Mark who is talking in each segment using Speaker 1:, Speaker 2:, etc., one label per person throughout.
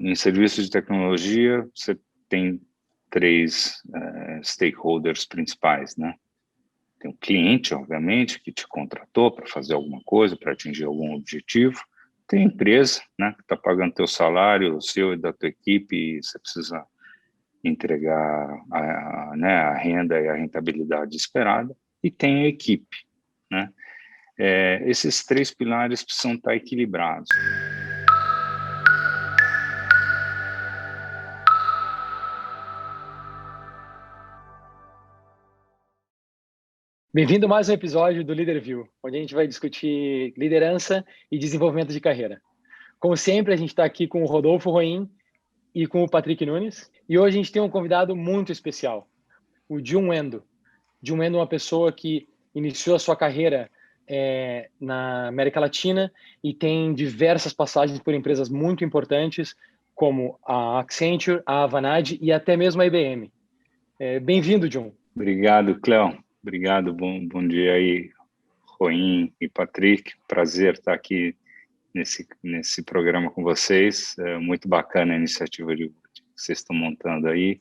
Speaker 1: em serviços de tecnologia, você tem três stakeholders principais, né? Tem o cliente, obviamente, que te contratou para fazer alguma coisa, para atingir algum objetivo. Tem a empresa, né, que está pagando teu salário, o seu e da tua equipe, e você precisa entregar né, a renda e a rentabilidade esperada. E tem a equipe, né? Esses três pilares precisam estar equilibrados.
Speaker 2: Bem-vindo a mais um episódio do LeaderView, onde a gente vai discutir liderança e desenvolvimento de carreira. Como sempre, a gente está aqui com o Rodolfo Roim e com o Patrick Nunes. E hoje a gente tem um convidado muito especial, o Jun Endo. Jun Endo é uma pessoa que iniciou a sua carreira na América Latina e tem diversas passagens por empresas muito importantes, como a Accenture, a Avanade e até mesmo a IBM. Bem-vindo, Jun.
Speaker 1: Obrigado, Cléo. Obrigado, bom dia aí, Roim e Patrick. Prazer estar aqui nesse programa com vocês. É muito bacana a iniciativa que vocês estão montando aí.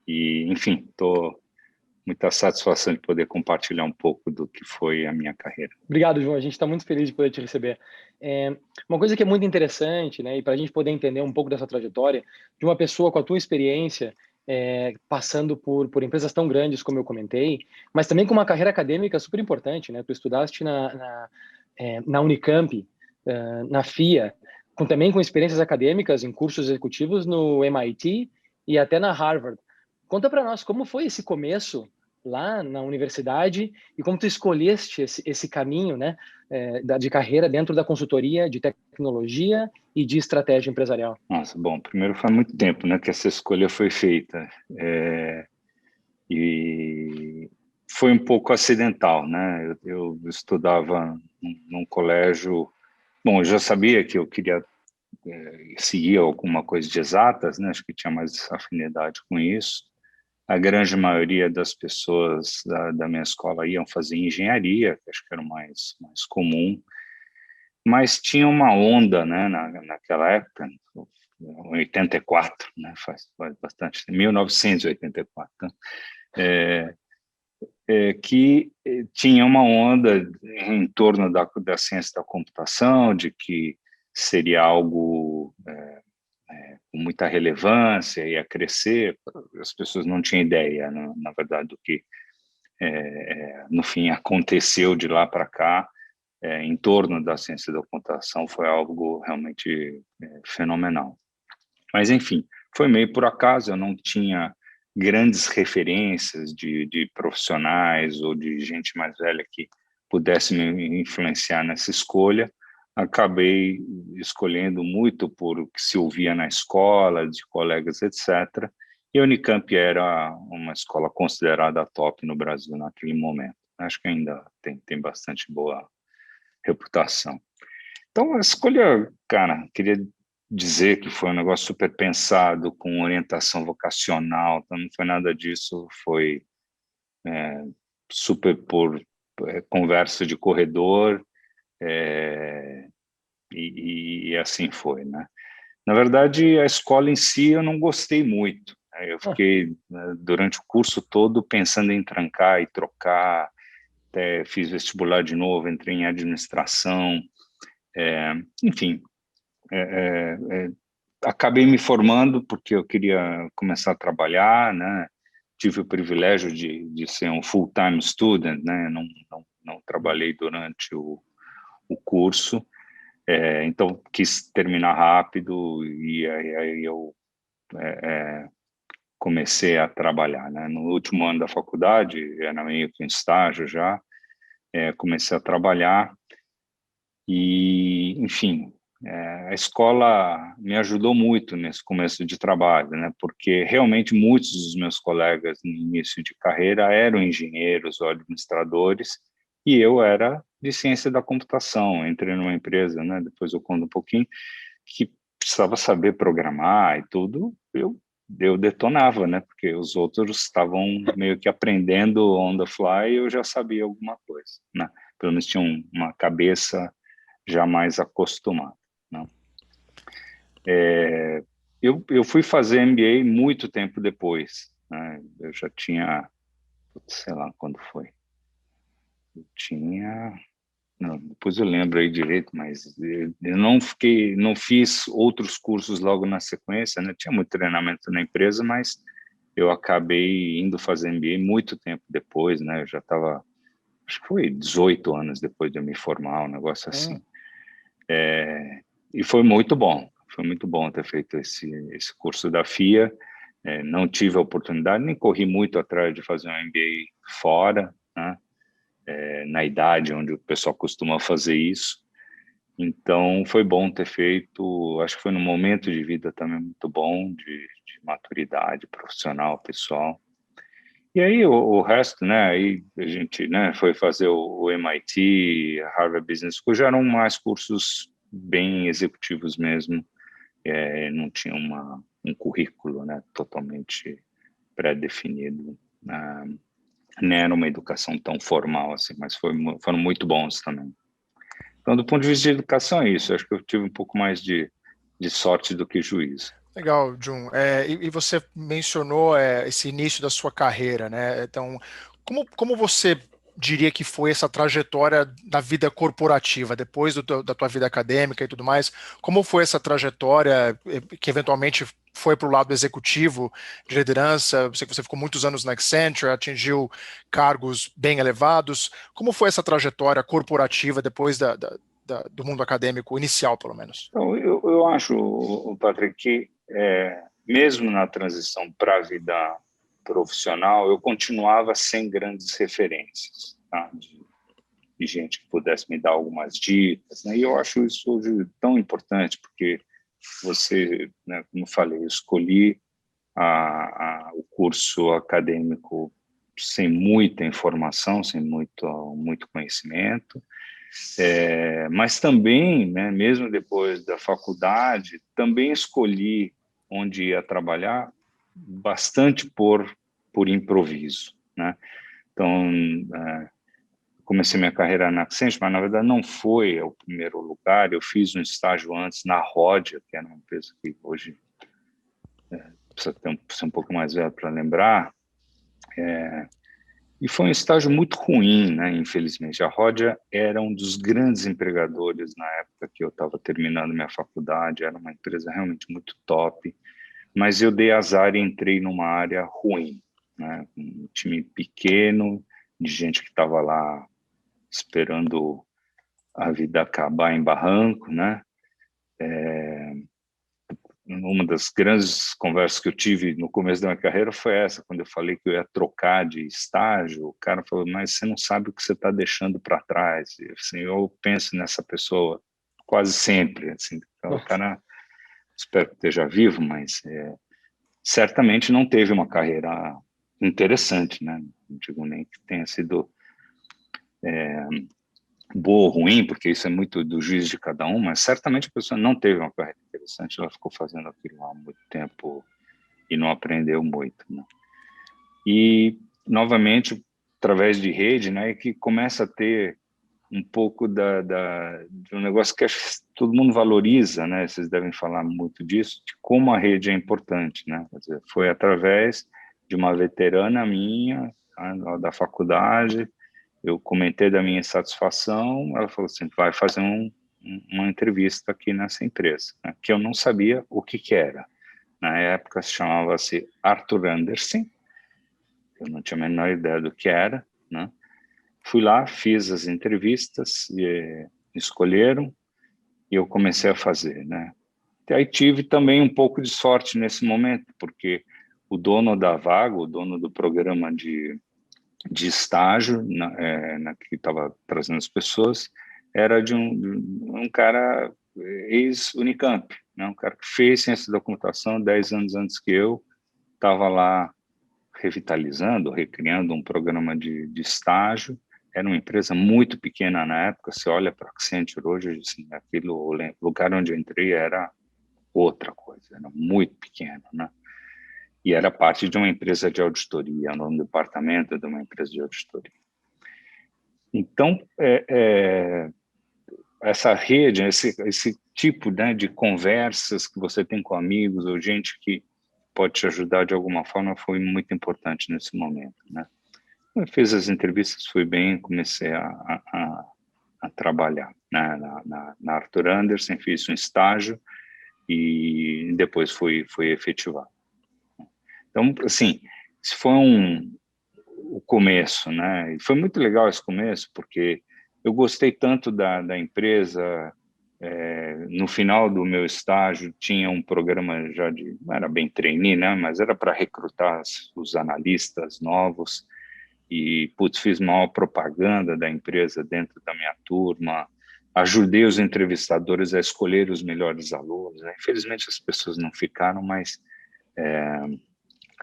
Speaker 1: E, enfim, estou muita satisfação de poder compartilhar um pouco do que foi a minha carreira.
Speaker 2: Obrigado, João. A gente está muito feliz de poder te receber. Uma coisa que é muito interessante, né, e para a gente poder entender um pouco dessa trajetória, de uma pessoa com a tua experiência, passando por empresas tão grandes como eu comentei, mas também com uma carreira acadêmica super importante, né? Tu estudaste na Unicamp, na FIA, também com experiências acadêmicas em cursos executivos no MIT e até na Harvard. Conta para nós como foi esse começo lá na universidade e como tu escolheste esse caminho, né, de carreira dentro da consultoria de tecnologia e de estratégia empresarial.
Speaker 1: Nossa, bom, primeiro faz muito tempo, né, que essa escolha foi feita, e foi um pouco acidental, né? Eu estudava num colégio, bom, eu já sabia que eu queria seguir alguma coisa de exatas, né? Acho que tinha mais afinidade com isso. A grande maioria das pessoas da minha escola iam fazer engenharia, que acho que era o mais comum, mas tinha uma onda, né, naquela época, em 84, né, faz bastante, 1984, né, que tinha uma onda em torno da ciência da computação, de que seria algo com muita relevância, ia crescer. As pessoas não tinham ideia, na verdade, do que no fim aconteceu de lá para cá. Em torno da ciência da computação foi algo realmente fenomenal. Mas, enfim, foi meio por acaso, eu não tinha grandes referências de profissionais ou de gente mais velha que pudesse me influenciar nessa escolha. Acabei escolhendo muito por o que se ouvia na escola, de colegas, etc. E a Unicamp era uma escola considerada top no Brasil naquele momento. Acho que ainda tem bastante boa reputação. Então, a escolha, cara, queria dizer que foi um negócio super pensado, com orientação vocacional, então não foi nada disso, foi super por conversa de corredor, e assim foi, né? Na verdade, a escola em si eu não gostei muito. Eu fiquei, durante o curso todo, pensando em trancar e trocar, até fiz vestibular de novo, entrei em administração, enfim, acabei me formando porque eu queria começar a trabalhar, né? Tive o privilégio de ser um full-time student, né? Não trabalhei durante o curso, então quis terminar rápido e aí eu comecei a trabalhar, né? No último ano da faculdade, era meio que um estágio já, comecei a trabalhar e, enfim, a escola me ajudou muito nesse começo de trabalho, né? Porque realmente muitos dos meus colegas no início de carreira eram engenheiros ou administradores e eu era de ciência da computação. Entrei numa empresa, né? Depois eu conto um pouquinho, que precisava saber programar e tudo. Eu detonava, né? Porque os outros estavam meio que aprendendo on the fly e eu já sabia alguma coisa, né? Pelo menos tinha uma cabeça já mais acostumado, né? eu fui fazer MBA muito tempo depois, né? Eu já tinha, sei lá quando foi. Eu tinha, não, depois eu lembro aí direito, mas eu não fiz outros cursos logo na sequência, né? Tinha muito treinamento na empresa, mas eu acabei indo fazer MBA muito tempo depois, né? Eu já estava, acho que foi 18 anos depois de eu me formar, um negócio assim. E foi muito bom ter feito esse curso da FIA. Não tive a oportunidade, nem corri muito atrás de fazer um MBA fora, né? Na idade onde o pessoal costuma fazer isso. Então, foi bom ter feito, acho que foi num momento de vida também muito bom, de maturidade profissional, pessoal. E aí, o resto, né, aí a gente, né, foi fazer o MIT, a Harvard Business School, já eram mais cursos bem executivos mesmo, não tinha um currículo, né, totalmente pré-definido, nem era uma educação tão formal assim, mas foram muito bons também. Então, do ponto de vista de educação, é isso. Acho que eu tive um pouco mais de sorte do que juízo.
Speaker 3: Legal, Jun. E você mencionou esse início da sua carreira, né? Então, como você diria que foi essa trajetória da vida corporativa, depois da tua vida acadêmica e tudo mais? Como foi essa trajetória que eventualmente foi para o lado executivo de liderança? Eu sei que você ficou muitos anos na Accenture, atingiu cargos bem elevados. Como foi essa trajetória corporativa depois do mundo acadêmico inicial, pelo menos?
Speaker 1: Então, eu acho, Patrick, que mesmo na transição para a vida profissional, eu continuava sem grandes referências, tá? De gente que pudesse me dar algumas dicas, né? E eu acho isso hoje tão importante, porque você, né, como eu falei, eu escolhi o curso acadêmico sem muita informação, sem muito conhecimento, mas também, né, mesmo depois da faculdade, também escolhi onde ia trabalhar bastante por improviso, né? Então, comecei minha carreira na Accenture, mas na verdade não foi o primeiro lugar. Eu fiz um estágio antes na Rodia, que era uma empresa que hoje precisa ser um pouco mais velho para lembrar. E foi um estágio muito ruim, né? Infelizmente. A Rodia era um dos grandes empregadores na época que eu estava terminando minha faculdade. Era uma empresa realmente muito top, mas eu dei azar e entrei numa área ruim, né? Um time pequeno, de gente que estava lá esperando a vida acabar em barranco, né? Uma das grandes conversas que eu tive no começo da minha carreira foi essa, quando eu falei que eu ia trocar de estágio, o cara falou, mas você não sabe o que você está deixando para trás. E, assim, eu penso nessa pessoa quase sempre, assim, então, o cara, espero que esteja vivo, mas certamente não teve uma carreira interessante, né? Não digo nem que tenha sido boa ou ruim, porque isso é muito do juízo de cada um, mas certamente a pessoa não teve uma carreira interessante, ela ficou fazendo aquilo há muito tempo e não aprendeu muito, né? E, novamente, através de rede, né, que começa a ter um pouco de um negócio que todo mundo valoriza, né? Vocês devem falar muito disso, de como a rede é importante, né? Quer dizer, foi através de uma veterana minha, da faculdade, eu comentei da minha insatisfação, ela falou assim, vai fazer uma entrevista aqui nessa empresa, né? Que eu não sabia o que era. Na época chamava-se Arthur Andersen, eu não tinha a menor ideia do que era, né? Fui lá, fiz as entrevistas, e escolheram, e eu comecei a fazer, né? E aí tive também um pouco de sorte nesse momento, porque o dono da vaga, o dono do programa de estágio, que estava trazendo as pessoas, era de um cara ex-Unicamp, né? Um cara que fez ciência da computação 10 anos antes que eu, estava lá revitalizando, recriando um programa de estágio. Era uma empresa muito pequena na época, você olha para a Accenture hoje, assim, o lugar onde eu entrei era outra coisa, era muito pequeno, né? E era parte de uma empresa de auditoria, era um departamento de uma empresa de auditoria. Então, essa rede, esse tipo, né, de conversas que você tem com amigos ou gente que pode te ajudar de alguma forma foi muito importante nesse momento, né? Eu fiz as entrevistas, fui bem, comecei a trabalhar, né, na Arthur Andersen, fiz um estágio e depois fui efetivar. Então, assim, isso foi o começo, né? E foi muito legal esse começo, porque eu gostei tanto da empresa. No final do meu estágio, tinha um programa já não era bem trainee, né? Mas era para recrutar os analistas novos. E, putz, fiz maior propaganda da empresa dentro da minha turma. Ajudei os entrevistadores a escolher os melhores alunos, né? Infelizmente, as pessoas não ficaram, mas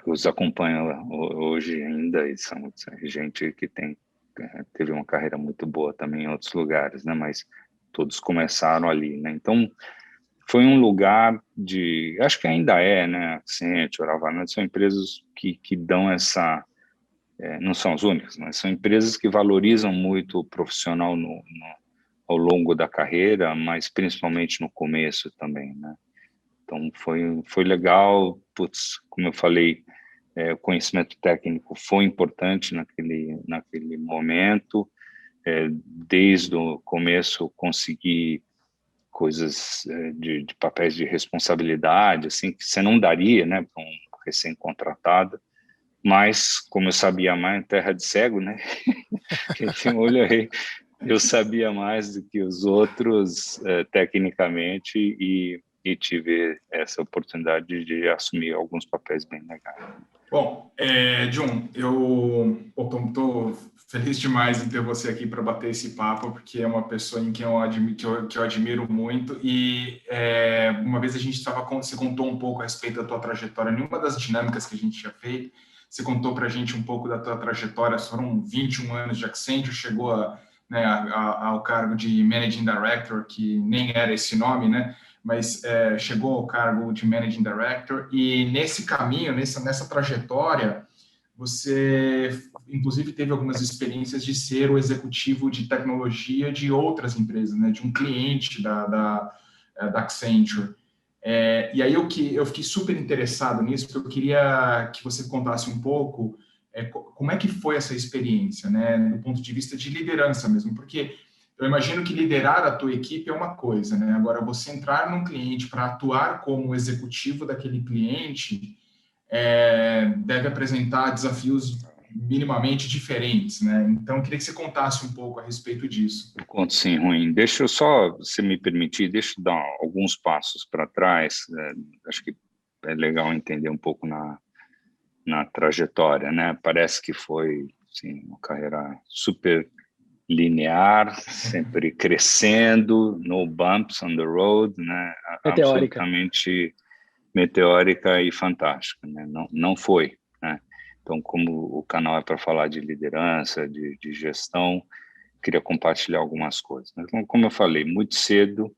Speaker 1: os acompanho hoje ainda, e são gente que teve uma carreira muito boa também em outros lugares, né? Mas todos começaram ali, né? Então, foi um lugar acho que ainda é, né? Accenture, Avanan, são empresas que dão essa, não são as únicas, mas são empresas que valorizam muito o profissional ao longo da carreira, mas principalmente no começo também, né? Então, foi legal, putz, como eu falei, o conhecimento técnico foi importante naquele momento. Desde o começo, consegui coisas de papéis de responsabilidade, assim, que você não daria, né, para um recém-contratado. Mas, como eu sabia mais, terra de cego, né? Quem tem um olho aí, eu sabia mais do que os outros, tecnicamente, e tive essa oportunidade de assumir alguns papéis bem legais.
Speaker 4: Bom, John, eu estou feliz demais em ter você aqui para bater esse papo, porque é uma pessoa em quem que eu admiro muito. E uma vez você contou um pouco a respeito da tua trajetória, nenhuma das dinâmicas que a gente tinha feito, você contou para a gente um pouco da tua trajetória, foram 21 anos de Accenture, chegou ao cargo de Managing Director, que nem era esse nome, né? Mas chegou ao cargo de Managing Director, e nesse caminho, nessa trajetória, você, inclusive, teve algumas experiências de ser o executivo de tecnologia de outras empresas, né, de um cliente da Accenture. E aí eu fiquei super interessado nisso, porque eu queria que você contasse um pouco como é que foi essa experiência, né, do ponto de vista de liderança mesmo, porque eu imagino que liderar a tua equipe é uma coisa, né? Agora, você entrar num cliente para atuar como executivo daquele cliente deve apresentar desafios minimamente diferentes, né? Então, eu queria que você contasse um pouco a respeito disso.
Speaker 1: Eu conto sim, Ruim. Deixa eu só, se me permitir, deixa eu dar alguns passos para trás. Acho que é legal entender um pouco na trajetória, né? Parece que foi, assim, uma carreira super linear, sempre crescendo, no bumps on the road, né?
Speaker 2: Meteórica.
Speaker 1: Absolutamente meteórica e fantástica, né? Não foi, né? Então, como o canal é para falar de liderança, de gestão, queria compartilhar algumas coisas. Como eu falei, muito cedo,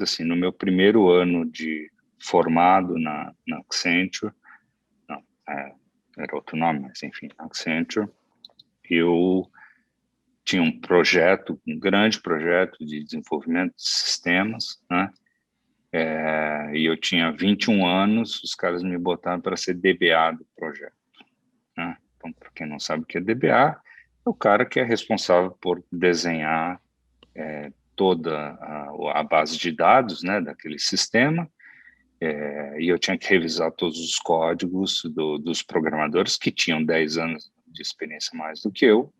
Speaker 1: assim, no meu primeiro ano de formado na Accenture, não, era outro nome, mas enfim, na Accenture, eu tinha um grande projeto de desenvolvimento de sistemas, né? E eu tinha 21 anos, os caras me botaram para ser DBA do projeto, né? Então, para quem não sabe o que é DBA, é o cara que é responsável por desenhar toda a base de dados, né, daquele sistema, e eu tinha que revisar todos os códigos dos programadores que tinham 10 anos de experiência mais do que eu,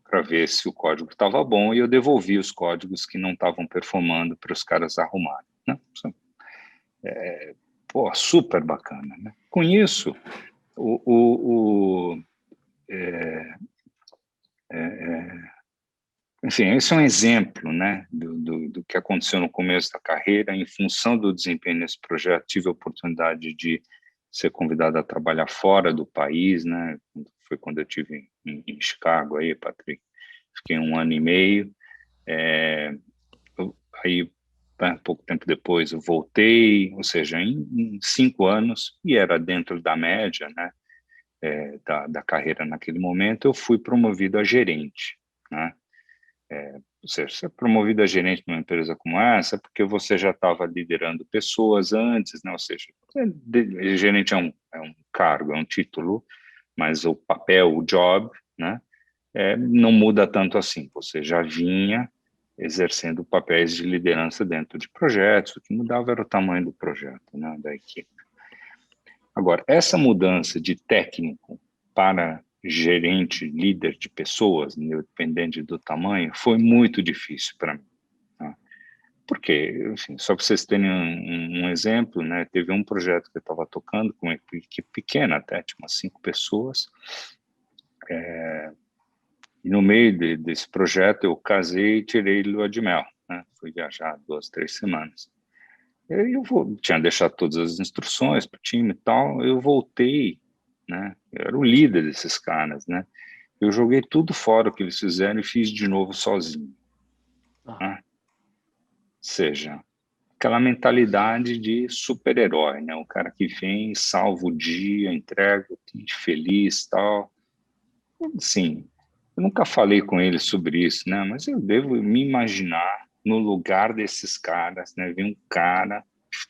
Speaker 1: para ver se o código estava bom, e eu devolvi os códigos que não estavam performando para os caras arrumarem, né? Super bacana, né? Com isso, enfim, esse é um exemplo, né, do que aconteceu no começo da carreira. Em função do desempenho nesse projeto, tive a oportunidade de ser convidado a trabalhar fora do país, né? Foi quando eu estive em Chicago, aí, Patrick. Fiquei 1 ano e meio. Aí, pouco tempo depois, eu voltei, ou seja, em 5 anos, e era dentro da média, né, da carreira naquele momento, eu fui promovido a gerente, né? Ou seja, ser promovido a gerente numa empresa como essa, porque você já estava liderando pessoas antes, né? Ou seja, gerente é um cargo, é um título, mas o papel, o job, né? Não muda tanto assim. Você já vinha exercendo papéis de liderança dentro de projetos. O que mudava era o tamanho do projeto, né? Da equipe. Agora, essa mudança de técnico para gerente, líder de pessoas, independente do tamanho, foi muito difícil para mim. Tá? Porque, enfim, só para vocês terem um exemplo, né, teve um projeto que eu estava tocando com uma equipe pequena, até, tinha umas 5 pessoas, e no meio desse projeto eu casei e tirei lua de mel, né, fui viajar 2, 3 semanas. Tinha deixado todas as instruções para o time e tal, eu voltei, né, eu era o líder desses caras, né, eu joguei tudo fora o que eles fizeram e fiz de novo sozinho. Né? Ou seja, aquela mentalidade de super-herói, né? O cara que vem, salva o dia, entrega o cliente feliz, tal. Sim, eu nunca falei com ele sobre isso, né? Mas eu devo me imaginar no lugar desses caras, né? Vem um cara,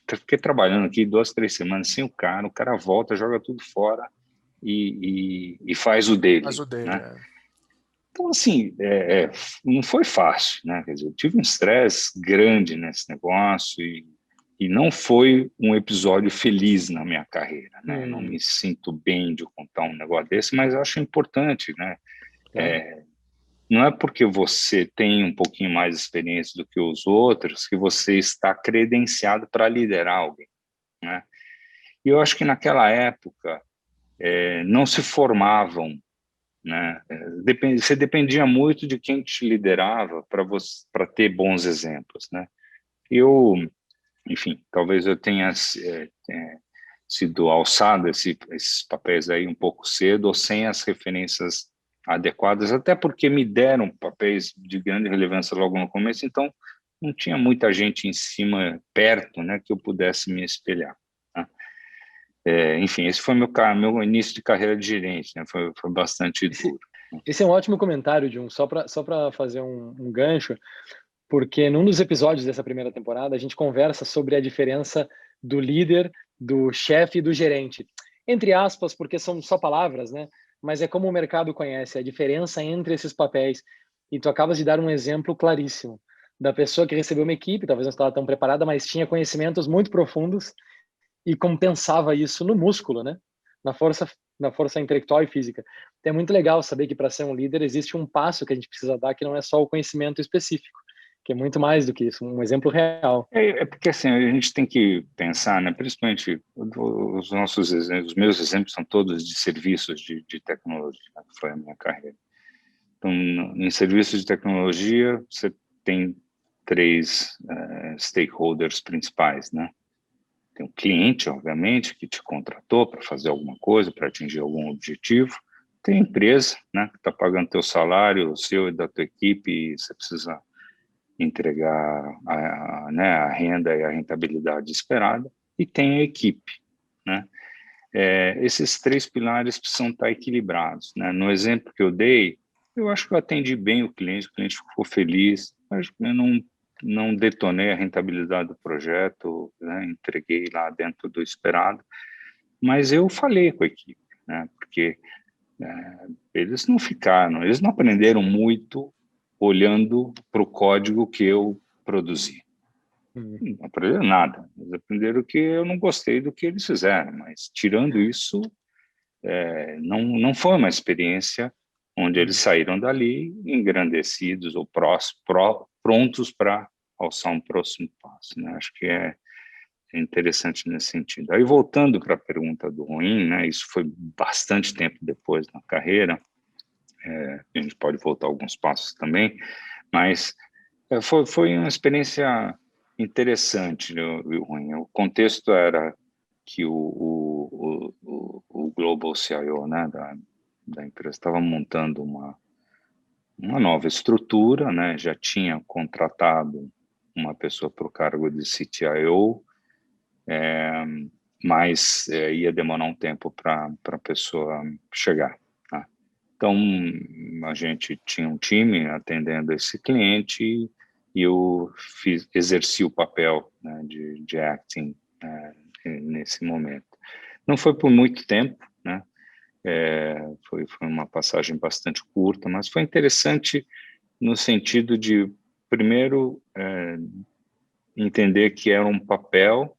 Speaker 1: fiquei trabalhando aqui 2, 3 semanas sem o cara volta, joga tudo fora e faz o dele,
Speaker 3: Mas o dele,
Speaker 1: né? Então, assim, não foi fácil, né? Quer dizer, eu tive um estresse grande nesse negócio e não foi um episódio feliz na minha carreira, né? Não me sinto bem de contar um negócio desse, mas eu acho importante, né? Não é porque você tem um pouquinho mais de experiência do que os outros que você está credenciado para liderar alguém, né? E eu acho que naquela época não se formavam, né? Você dependia muito de quem te liderava para ter bons exemplos, né? Eu, enfim, talvez eu tenha sido alçado esses papéis aí um pouco cedo ou sem as referências adequadas, até porque me deram papéis de grande relevância logo no começo, então não tinha muita gente em cima, perto, né, que eu pudesse me espelhar. Né? Enfim, esse foi meu início de carreira de gerente, né? Foi bastante duro.
Speaker 2: Esse é um ótimo comentário, Jun, só para fazer um gancho, porque num dos episódios dessa primeira temporada a gente conversa sobre a diferença do líder, do chefe e do gerente. Entre aspas, porque são só palavras, né? Mas é como o mercado conhece, a diferença entre esses papéis. E tu acabas de dar um exemplo claríssimo da pessoa que recebeu uma equipe, talvez não estava tão preparada, mas tinha conhecimentos muito profundos e compensava isso no músculo, né? Na força intelectual e física. Então é muito legal saber que para ser um líder existe um passo que a gente precisa dar que não é só o conhecimento específico, que é muito mais do que isso, um exemplo real.
Speaker 1: Porque assim, a gente tem que pensar, né, principalmente os meus exemplos são todos de serviços de tecnologia, que foi a minha carreira. Então, em serviços de tecnologia, você tem 3 stakeholders principais, né? Tem o cliente, obviamente, que te contratou para fazer alguma coisa, para atingir algum objetivo. Tem a empresa, né, que está pagando teu salário, o seu e da tua equipe, e você precisa entregar né, a renda e a rentabilidade esperada. E tem a equipe, né? Esses 3 pilares precisam estar equilibrados, né? No exemplo que eu dei, eu acho que eu atendi bem o cliente ficou feliz, mas eu não detonei a rentabilidade do projeto, né? Entreguei lá dentro do esperado, mas eu falei com a equipe, né? Porque eles não aprenderam muito olhando para o código que eu produzi. Não aprenderam nada, eles aprenderam que eu não gostei do que eles fizeram, mas tirando isso, não foi uma experiência onde eles saíram dali engrandecidos ou prontos para alçar um próximo passo, né? Acho que é interessante nesse sentido. Aí, voltando para a pergunta do ruim, né? Isso foi bastante tempo depois na carreira, a gente pode voltar alguns passos também, mas foi uma experiência interessante, o ruim. O contexto era que o Global CIO, né, da empresa estava montando uma nova estrutura, né, já tinha contratado uma pessoa para o cargo de CTIO, mas ia demorar um tempo para a pessoa chegar. Tá? Então, a gente tinha um time atendendo esse cliente e eu exerci o papel, né, de acting nesse momento. Não foi por muito tempo, né? Foi uma passagem bastante curta, mas foi interessante no sentido de, primeiro, entender que era um papel,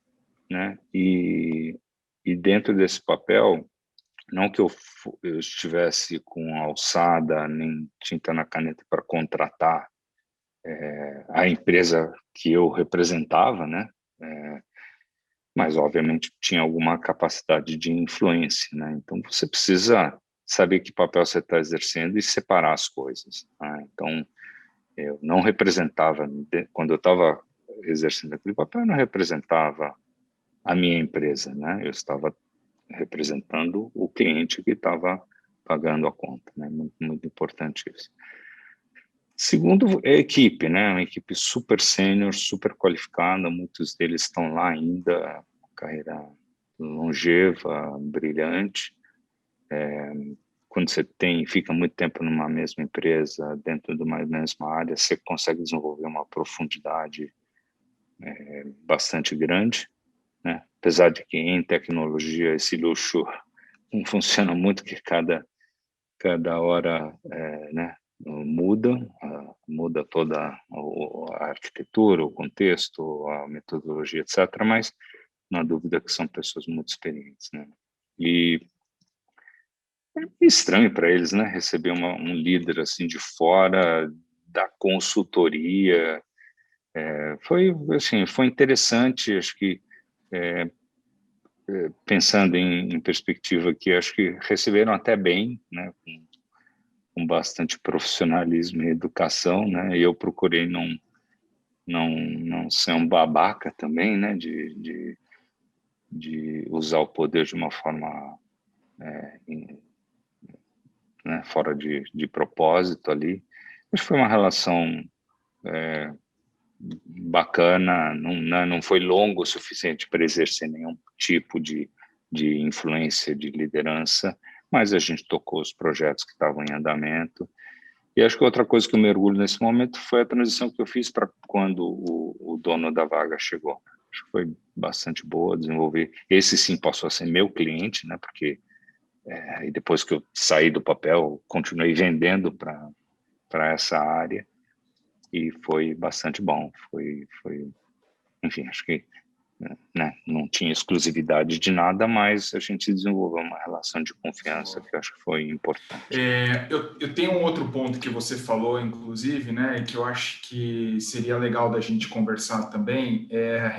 Speaker 1: né? E dentro desse papel, não que eu estivesse com alçada nem tinta na caneta para contratar a empresa que eu representava, né? Mas, obviamente, tinha alguma capacidade de influência, né? Então, você precisa saber que papel você está exercendo e separar as coisas, tá? Então, eu não representava, quando eu estava exercendo aquele papel, eu não representava a minha empresa, né? Eu estava representando o cliente que estava pagando a conta, né? Muito, muito importante isso. Segundo, é a equipe, né? Uma equipe super sênior, super qualificada, muitos deles estão lá ainda, carreira longeva, brilhante. Quando você fica muito tempo numa mesma empresa, dentro de uma mesma área, você consegue desenvolver uma profundidade bastante grande, né? Apesar de que em tecnologia esse luxo não funciona muito, que cada hora, né, muda toda a arquitetura, o contexto, a metodologia, etc. Mas não há dúvida que são pessoas muito experientes, né? E é estranho para eles, né, receber um líder assim de fora da consultoria. Foi assim, foi interessante. Acho que pensando em perspectiva aqui, acho que receberam até bem, né, com bastante profissionalismo e educação, né? E eu procurei não ser um babaca também, né? De usar o poder de uma forma né, fora de propósito ali. Acho que foi uma relação bacana, não foi longo o suficiente para exercer nenhum tipo de influência, de liderança, mas a gente tocou os projetos que estavam em andamento. E acho que outra coisa que eu me orgulho nesse momento foi a transição que eu fiz para quando o dono da vaga chegou. Acho que foi bastante boa desenvolver. Esse sim passou a ser meu cliente, né? Porque e depois que eu saí do papel, continuei vendendo para essa área e foi bastante bom. Enfim, acho que né, não tinha exclusividade de nada, mas a gente desenvolveu uma relação de confiança que eu acho que foi importante.
Speaker 4: Eu tenho um outro ponto que você falou, inclusive, né, que eu acho que seria legal da gente conversar também,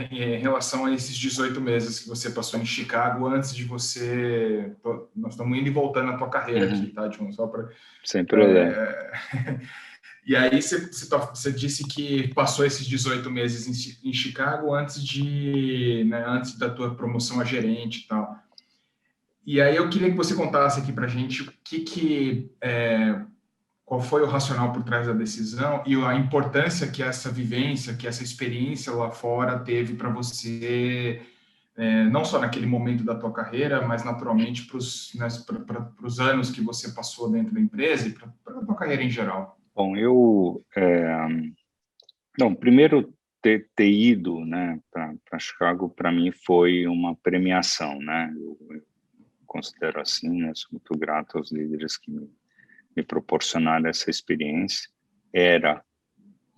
Speaker 4: em relação a esses 18 meses que você passou em Chicago antes de você... Nós estamos indo e voltando na tua carreira aqui, tá, John? Só para...
Speaker 1: Sem problema.
Speaker 4: E aí você disse que passou esses 18 meses em Chicago antes da tua promoção a gerente e tal. E aí eu queria que você contasse aqui para a gente qual foi o racional por trás da decisão e a importância que essa vivência, que essa experiência lá fora teve para você, não só naquele momento da tua carreira, mas naturalmente para os anos que você passou dentro da empresa e para a tua carreira em geral.
Speaker 1: Bom, primeiro ter ido, né, para Chicago, para mim foi uma premiação, né? Eu considero assim, né? Sou muito grato aos líderes que me proporcionaram essa experiência. Era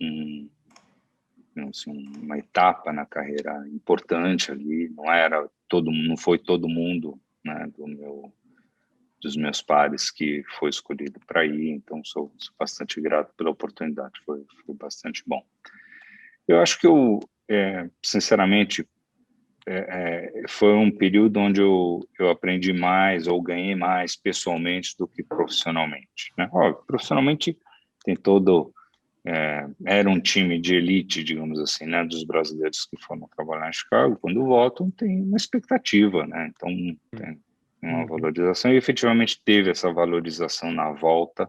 Speaker 1: uma etapa na carreira importante ali. Não foi todo mundo, né, dos meus pares que foi escolhido para ir. Então sou bastante grato pela oportunidade. Foi bastante bom. Eu acho que sinceramente, foi um período onde eu aprendi mais ou ganhei mais pessoalmente do que profissionalmente, né? Profissionalmente tem era um time de elite, digamos assim, né? Dos brasileiros que foram trabalhar em Chicago, quando voltam tem uma expectativa, né? Então tem uma valorização e efetivamente teve essa valorização na volta.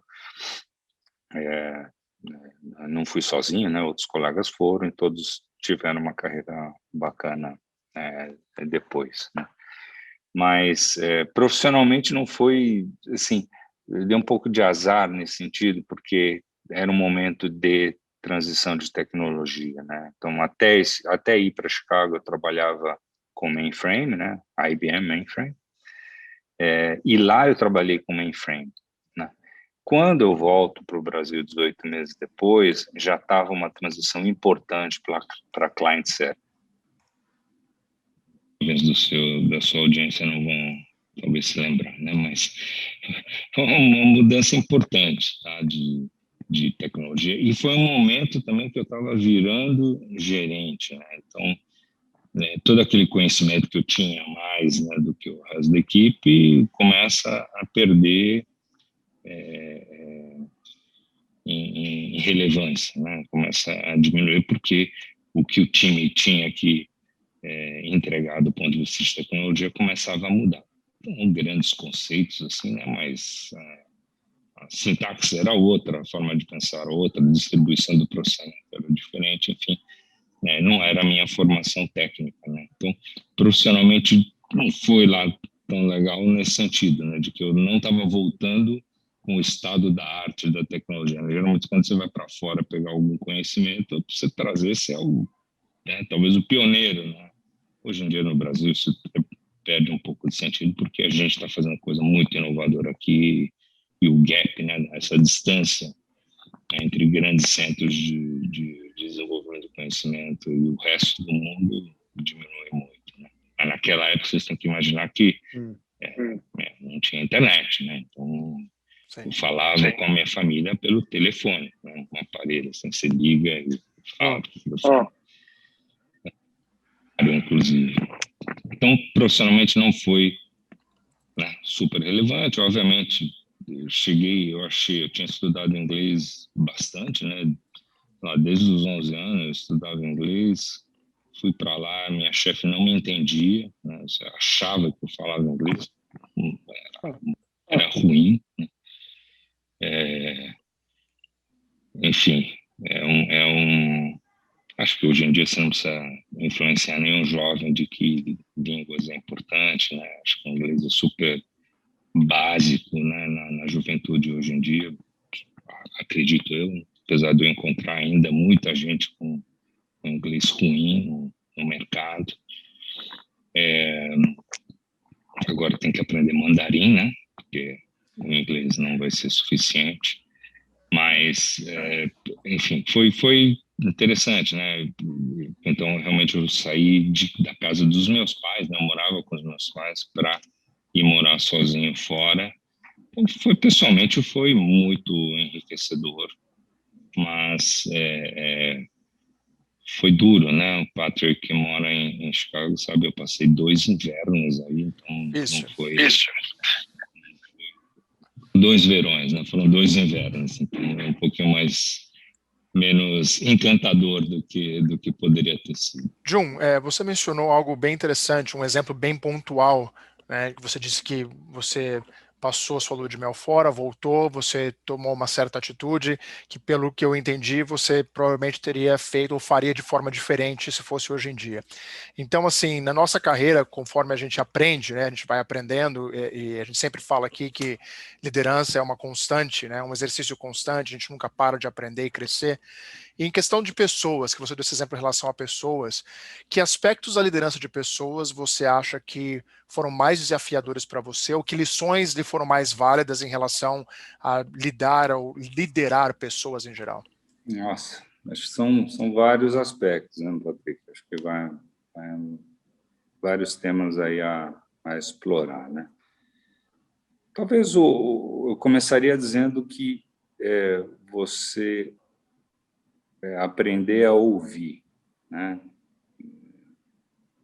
Speaker 1: Não fui sozinho, né? Outros colegas foram e todos tiveram uma carreira bacana depois, né? Mas profissionalmente não foi assim. eu dei um pouco de azar nesse sentido, porque era um momento de transição de tecnologia, né? Então, até ir para Chicago, eu trabalhava com mainframe, né? IBM mainframe, e lá eu trabalhei com mainframe, né? Quando eu volto para o Brasil 18 meses depois, já estava uma transição importante para client-server. Talvez da sua audiência não vão, talvez, se lembrar, né? Mas uma mudança importante, tá? De tecnologia. E foi um momento também que eu estava virando gerente, né? Então, né, todo aquele conhecimento que eu tinha mais, né, do que o resto da equipe começa a perder em relevância, né? Começa a diminuir porque o que o time tinha que entregar do ponto de vista de tecnologia começava a mudar. Então, grandes conceitos assim, né? Mas a sintaxe era outra, a forma de pensar era outra, a distribuição do processamento era diferente, enfim, né? Não era a minha formação técnica, né? Então, profissionalmente não foi lá tão legal nesse sentido, né? De que eu não estava voltando com o estado da arte da tecnologia. Geralmente, quando você vai para fora pegar algum conhecimento, você trazer esse é né? Talvez o pioneiro, né? Hoje em dia no Brasil isso perde um pouco de sentido porque a gente está fazendo coisa muito inovadora aqui e o gap, né? Essa distância entre grandes centros de desenvolvimento do conhecimento e o resto do mundo diminui muito, né? Mas naquela época vocês têm que imaginar que não tinha internet, né? Então eu falava com a minha família pelo telefone, né? Um aparelho, assim, você liga e fala. Inclusive. Então, profissionalmente não foi, né, super relevante. Obviamente, eu tinha estudado inglês bastante, né? Lá, desde os 11 anos eu estudava inglês. Fui para lá, minha chefe não me entendia, né? Você achava que eu falava inglês, era ruim, né? Enfim, acho que hoje em dia você não precisa influenciar nenhum jovem de que línguas é importante, né? Acho que o inglês é super básico, né? Na juventude hoje em dia, acredito eu, apesar de eu encontrar ainda muita gente com inglês ruim no mercado. Agora tem que aprender mandarim, né? Porque o inglês não vai ser suficiente. Mas, enfim, foi interessante, né? Então, realmente, eu saí da casa dos meus pais, né? Eu morava com os meus pais para ir morar sozinho fora. Então, pessoalmente, foi muito enriquecedor, mas foi duro, né? O Patrick, que mora em Chicago, sabe? Eu passei 2 invernos aí, então não foi... Dois verões, né? Foram 2 invernos, então um pouquinho menos encantador do que poderia ter sido.
Speaker 3: Jun, você mencionou algo bem interessante, um exemplo bem pontual, né? Você disse que você passou sua lua de mel fora, voltou, você tomou uma certa atitude que, pelo que eu entendi, você provavelmente teria feito ou faria de forma diferente se fosse hoje em dia. Então, assim, na nossa carreira, conforme a gente aprende, né, a gente vai aprendendo, e a gente sempre fala aqui que liderança é uma constante, né, um exercício constante, a gente nunca para de aprender e crescer. E em questão de pessoas, que você deu esse exemplo em relação a pessoas, que aspectos da liderança de pessoas você acha que foram mais desafiadores para você, ou que lições lhe foram mais válidas em relação a lidar ou liderar pessoas em geral?
Speaker 1: Nossa, acho que são vários aspectos, né, Patrick? Acho que vai vários temas aí a explorar, né? Talvez eu começaria dizendo que você aprender a ouvir, né?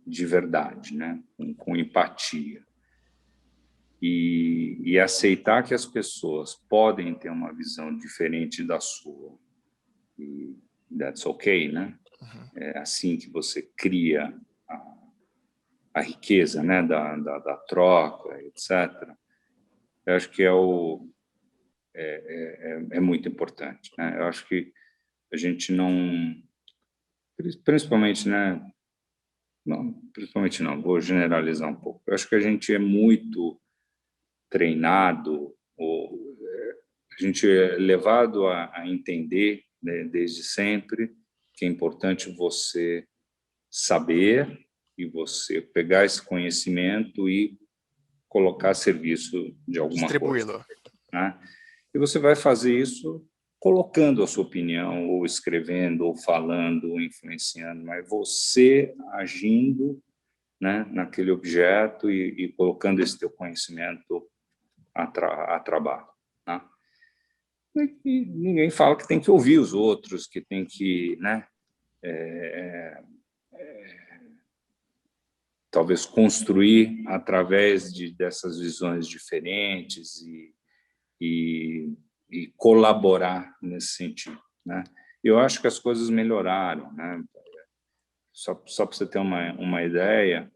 Speaker 1: De verdade, né? Com empatia. E aceitar que as pessoas podem ter uma visão diferente da sua. E that's okay, né? É assim que você cria a riqueza, né? Da troca, etc. Eu acho que é muito importante, né? Eu acho que a gente não... Principalmente, né? Não, principalmente não, vou generalizar um pouco. Eu acho que a gente é muito treinado, ou a gente é levado a entender, né, desde sempre, que é importante você saber e você pegar esse conhecimento e colocar a serviço de alguma coisa,
Speaker 3: Distribuí-lo.
Speaker 1: né? E você vai fazer isso colocando a sua opinião, ou escrevendo, ou falando, ou influenciando, mas você agindo, né, naquele objeto e colocando esse teu conhecimento a trabalho, né? E ninguém fala que tem que ouvir os outros, que tem que, né, talvez construir através dessas visões diferentes e colaborar nesse sentido, né? Eu acho que as coisas melhoraram, né? Só para você ter uma ideia,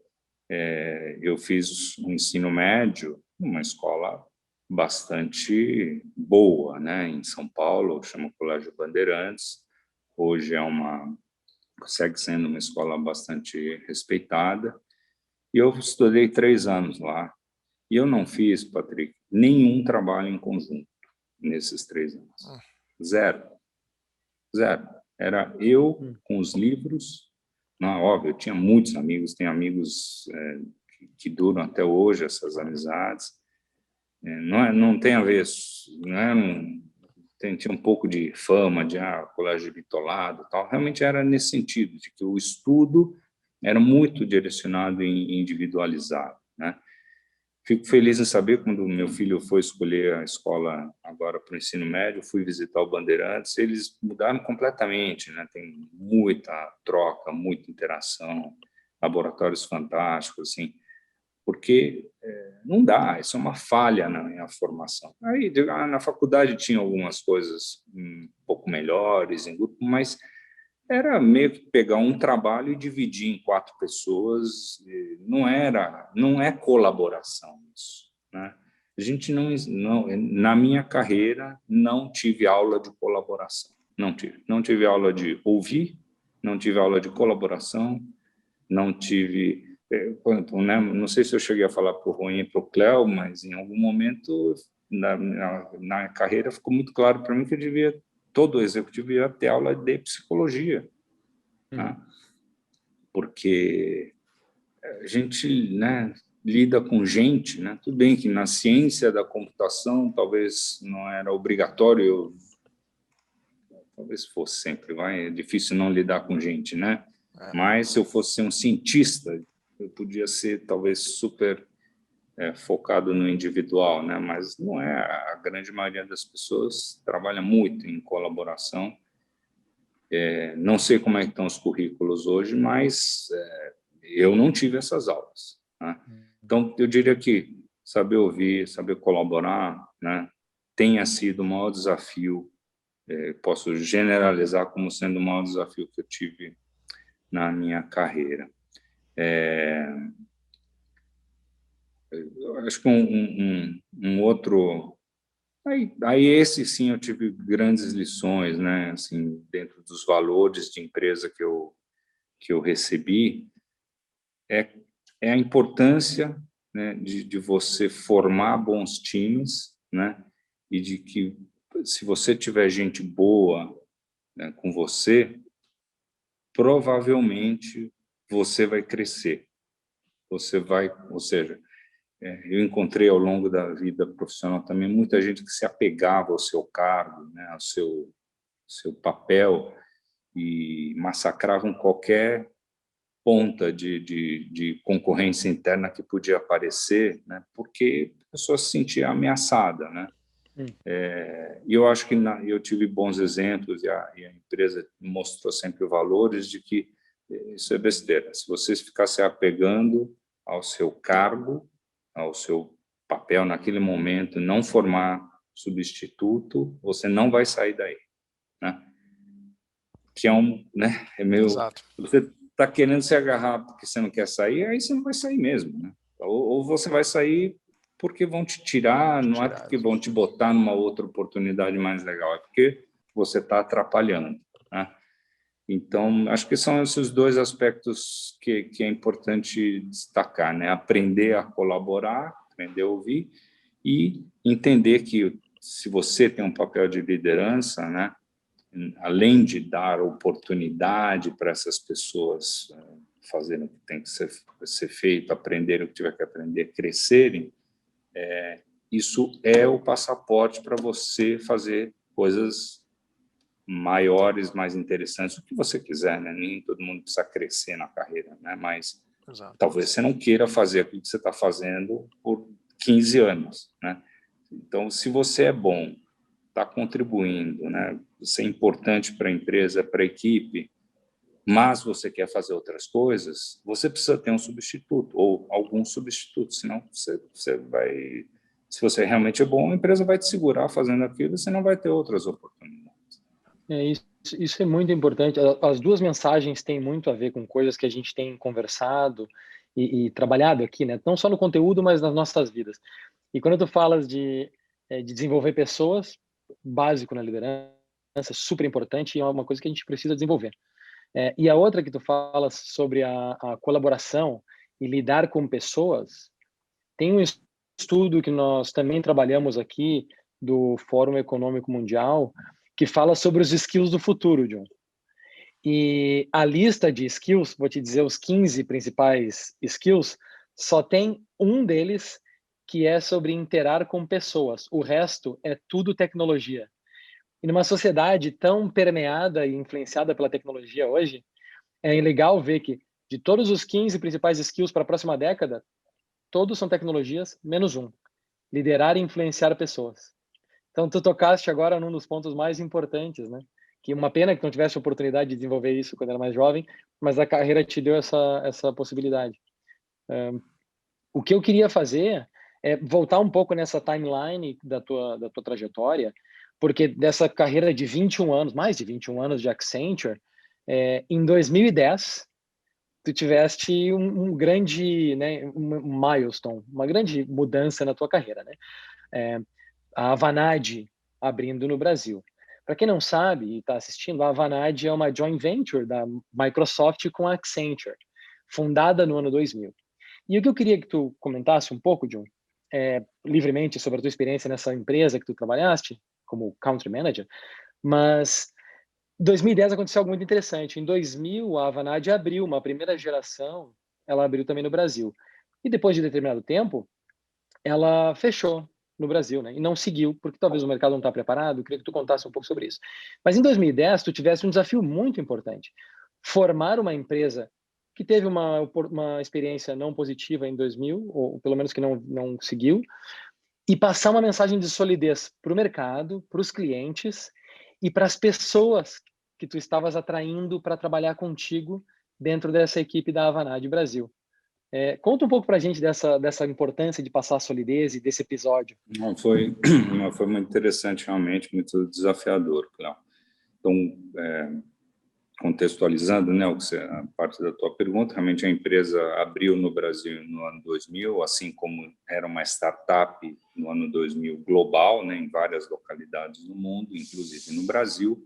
Speaker 1: eu fiz um ensino médio numa escola bastante boa, né? Em São Paulo, chama Colégio Bandeirantes. Hoje segue sendo uma escola bastante respeitada. E eu estudei 3 anos lá. E eu não fiz, Patrick, nenhum trabalho em conjunto nesses 3 anos. Zero. Zero. Era eu com os livros. Não, óbvio, eu tinha muitos amigos, tenho amigos que duram até hoje, essas amizades. Não tem a ver, tinha um pouco de fama, de colégio bitolado, tal. Realmente era nesse sentido, de que o estudo era muito direcionado e individualizado, né? Fico feliz em saber, quando meu filho foi escolher a escola agora para o ensino médio, fui visitar o Bandeirantes, eles mudaram completamente, né? Tem muita troca, muita interação, laboratórios fantásticos, assim, porque não dá, isso é uma falha na formação. Aí, na faculdade tinha algumas coisas um pouco melhores, em grupo, mas era meio que pegar um trabalho e dividir em 4 pessoas. Não é colaboração isso, né? A gente não, na minha carreira, não tive aula de colaboração, não tive aula de ouvir, não tive aula de colaboração, não tive, né? Não sei se eu cheguei a falar para o Rui e para o Cléo, mas em algum momento na carreira ficou muito claro para mim que todo executivo devia ter aula de psicologia, né? Porque a gente, né, lida com gente, né? Tudo bem que na ciência da computação talvez não era obrigatório, talvez fosse sempre, é difícil não lidar com gente, né? Mas se eu fosse ser um cientista, eu podia ser talvez super focado no individual, né? Mas não é. A grande maioria das pessoas trabalha muito em colaboração. Não sei como é que estão os currículos hoje, mas eu não tive essas aulas, né? Então, eu diria que saber ouvir, saber colaborar, né, tenha sido o maior desafio. Posso generalizar como sendo o maior desafio que eu tive na minha carreira. Eu acho que um outro... Aí esse sim eu tive grandes lições, né? Assim, dentro dos valores de empresa que eu recebi, é a importância, né, de você formar bons times, né? E de que, se você tiver gente boa, né, com você, provavelmente você vai crescer. Ou seja, eu encontrei ao longo da vida profissional também muita gente que se apegava ao seu cargo, né, ao seu papel, e massacravam qualquer ponta de concorrência interna que podia aparecer, né, porque a pessoa se sentia ameaçada, né? E eu acho que eu tive bons exemplos, e a empresa mostrou sempre valores de que isso é besteira. Se você ficar se apegando ao seu cargo, ao seu papel naquele momento, não formar substituto, você não vai sair daí, né? Que né? É meio...
Speaker 3: Exato.
Speaker 1: Você está querendo se agarrar porque você não quer sair, aí você não vai sair mesmo, né? Ou você vai sair porque vão te tirar, não é porque vão te botar numa outra oportunidade mais legal, é porque você está atrapalhando, né? Então, acho que são esses 2 aspectos que é importante destacar, né? Aprender a colaborar, aprender a ouvir e entender que se você tem um papel de liderança, né, além de dar oportunidade para essas pessoas fazerem o que tem que ser feito, aprenderem o que tiver que aprender, crescerem, isso é o passaporte para você fazer coisas maiores, mais interessantes, o que você quiser, né? Nem todo mundo precisa crescer na carreira, né? Mas
Speaker 3: Exato.
Speaker 1: talvez você não queira fazer aquilo que você está fazendo por 15 anos, né? Então, se você é bom, está contribuindo, né? Você é importante para a empresa, para a equipe, mas você quer fazer outras coisas, você precisa ter um substituto ou algum substituto, senão você vai... Se você realmente é bom, a empresa vai te segurar fazendo aquilo e você não vai ter outras oportunidades.
Speaker 2: Isso é muito importante. As duas mensagens têm muito a ver com coisas que a gente tem conversado e trabalhado aqui, né? Não só no conteúdo, mas nas nossas vidas. E quando tu falas de desenvolver pessoas, básico na liderança, super importante e é uma coisa que a gente precisa desenvolver. E a outra que tu falas sobre a colaboração e lidar com pessoas, tem um estudo que nós também trabalhamos aqui do Fórum Econômico Mundial que fala sobre os skills do futuro, John. E a lista de skills, vou te dizer os 15 principais skills, só tem um deles que é sobre interar com pessoas. O resto é tudo tecnologia. E numa sociedade tão permeada e influenciada pela tecnologia hoje, é legal ver que de todos os 15 principais skills para a próxima década, todos são tecnologias, menos um: liderar e influenciar pessoas. Então, tu tocaste agora num dos pontos mais importantes, né? Que uma pena que não tivesse a oportunidade de desenvolver isso quando era mais jovem, mas a carreira te deu essa possibilidade. O que eu queria fazer é voltar um pouco nessa timeline da tua trajetória, porque dessa carreira de 21 anos, mais de 21 anos de Accenture, em 2010, tu tiveste um grande, né, um milestone, uma grande mudança na tua carreira, né? A Avanade abrindo no Brasil. Para quem não sabe e está assistindo, a Avanade é uma joint venture da Microsoft com a Accenture, fundada no ano 2000. E o que eu queria que tu comentasse um pouco, John, livremente sobre a tua experiência nessa empresa que tu trabalhaste como country manager, mas 2010 aconteceu algo muito interessante. Em 2000, a Avanade abriu uma primeira geração, ela abriu também no Brasil. E depois de determinado tempo, ela fechou no Brasil, né? E não seguiu, porque talvez o mercado não está preparado. Eu queria que tu contasse um pouco sobre isso. Mas em 2010, tu tivesse um desafio muito importante. Formar uma empresa que teve uma experiência não positiva em 2000, ou pelo menos que não seguiu, e passar uma mensagem de solidez para o mercado, para os clientes e para as pessoas que tu estavas atraindo para trabalhar contigo dentro dessa equipe da Avanade Brasil. Conta um pouco para a gente dessa importância de passar a solidez e desse episódio.
Speaker 1: Foi muito interessante, realmente, muito desafiador, Cláudio. Então, contextualizando, né, a parte da tua pergunta, realmente a empresa abriu no Brasil no ano 2000, assim como era uma startup no ano 2000 global, né, em várias localidades do mundo, inclusive no Brasil,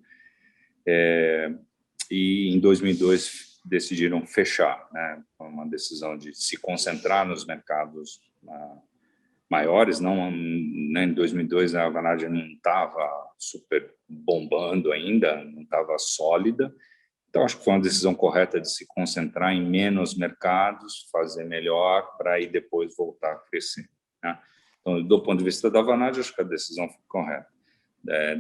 Speaker 1: e em 2002 decidiram fechar, né, uma decisão de se concentrar nos mercados maiores. Não, né, em 2002 a Avanade não estava super bombando ainda, não estava sólida. Então, acho que foi uma decisão correta de se concentrar em menos mercados, fazer melhor, para aí depois voltar a crescer, né? Então, do ponto de vista da Avanade, acho que a decisão foi correta.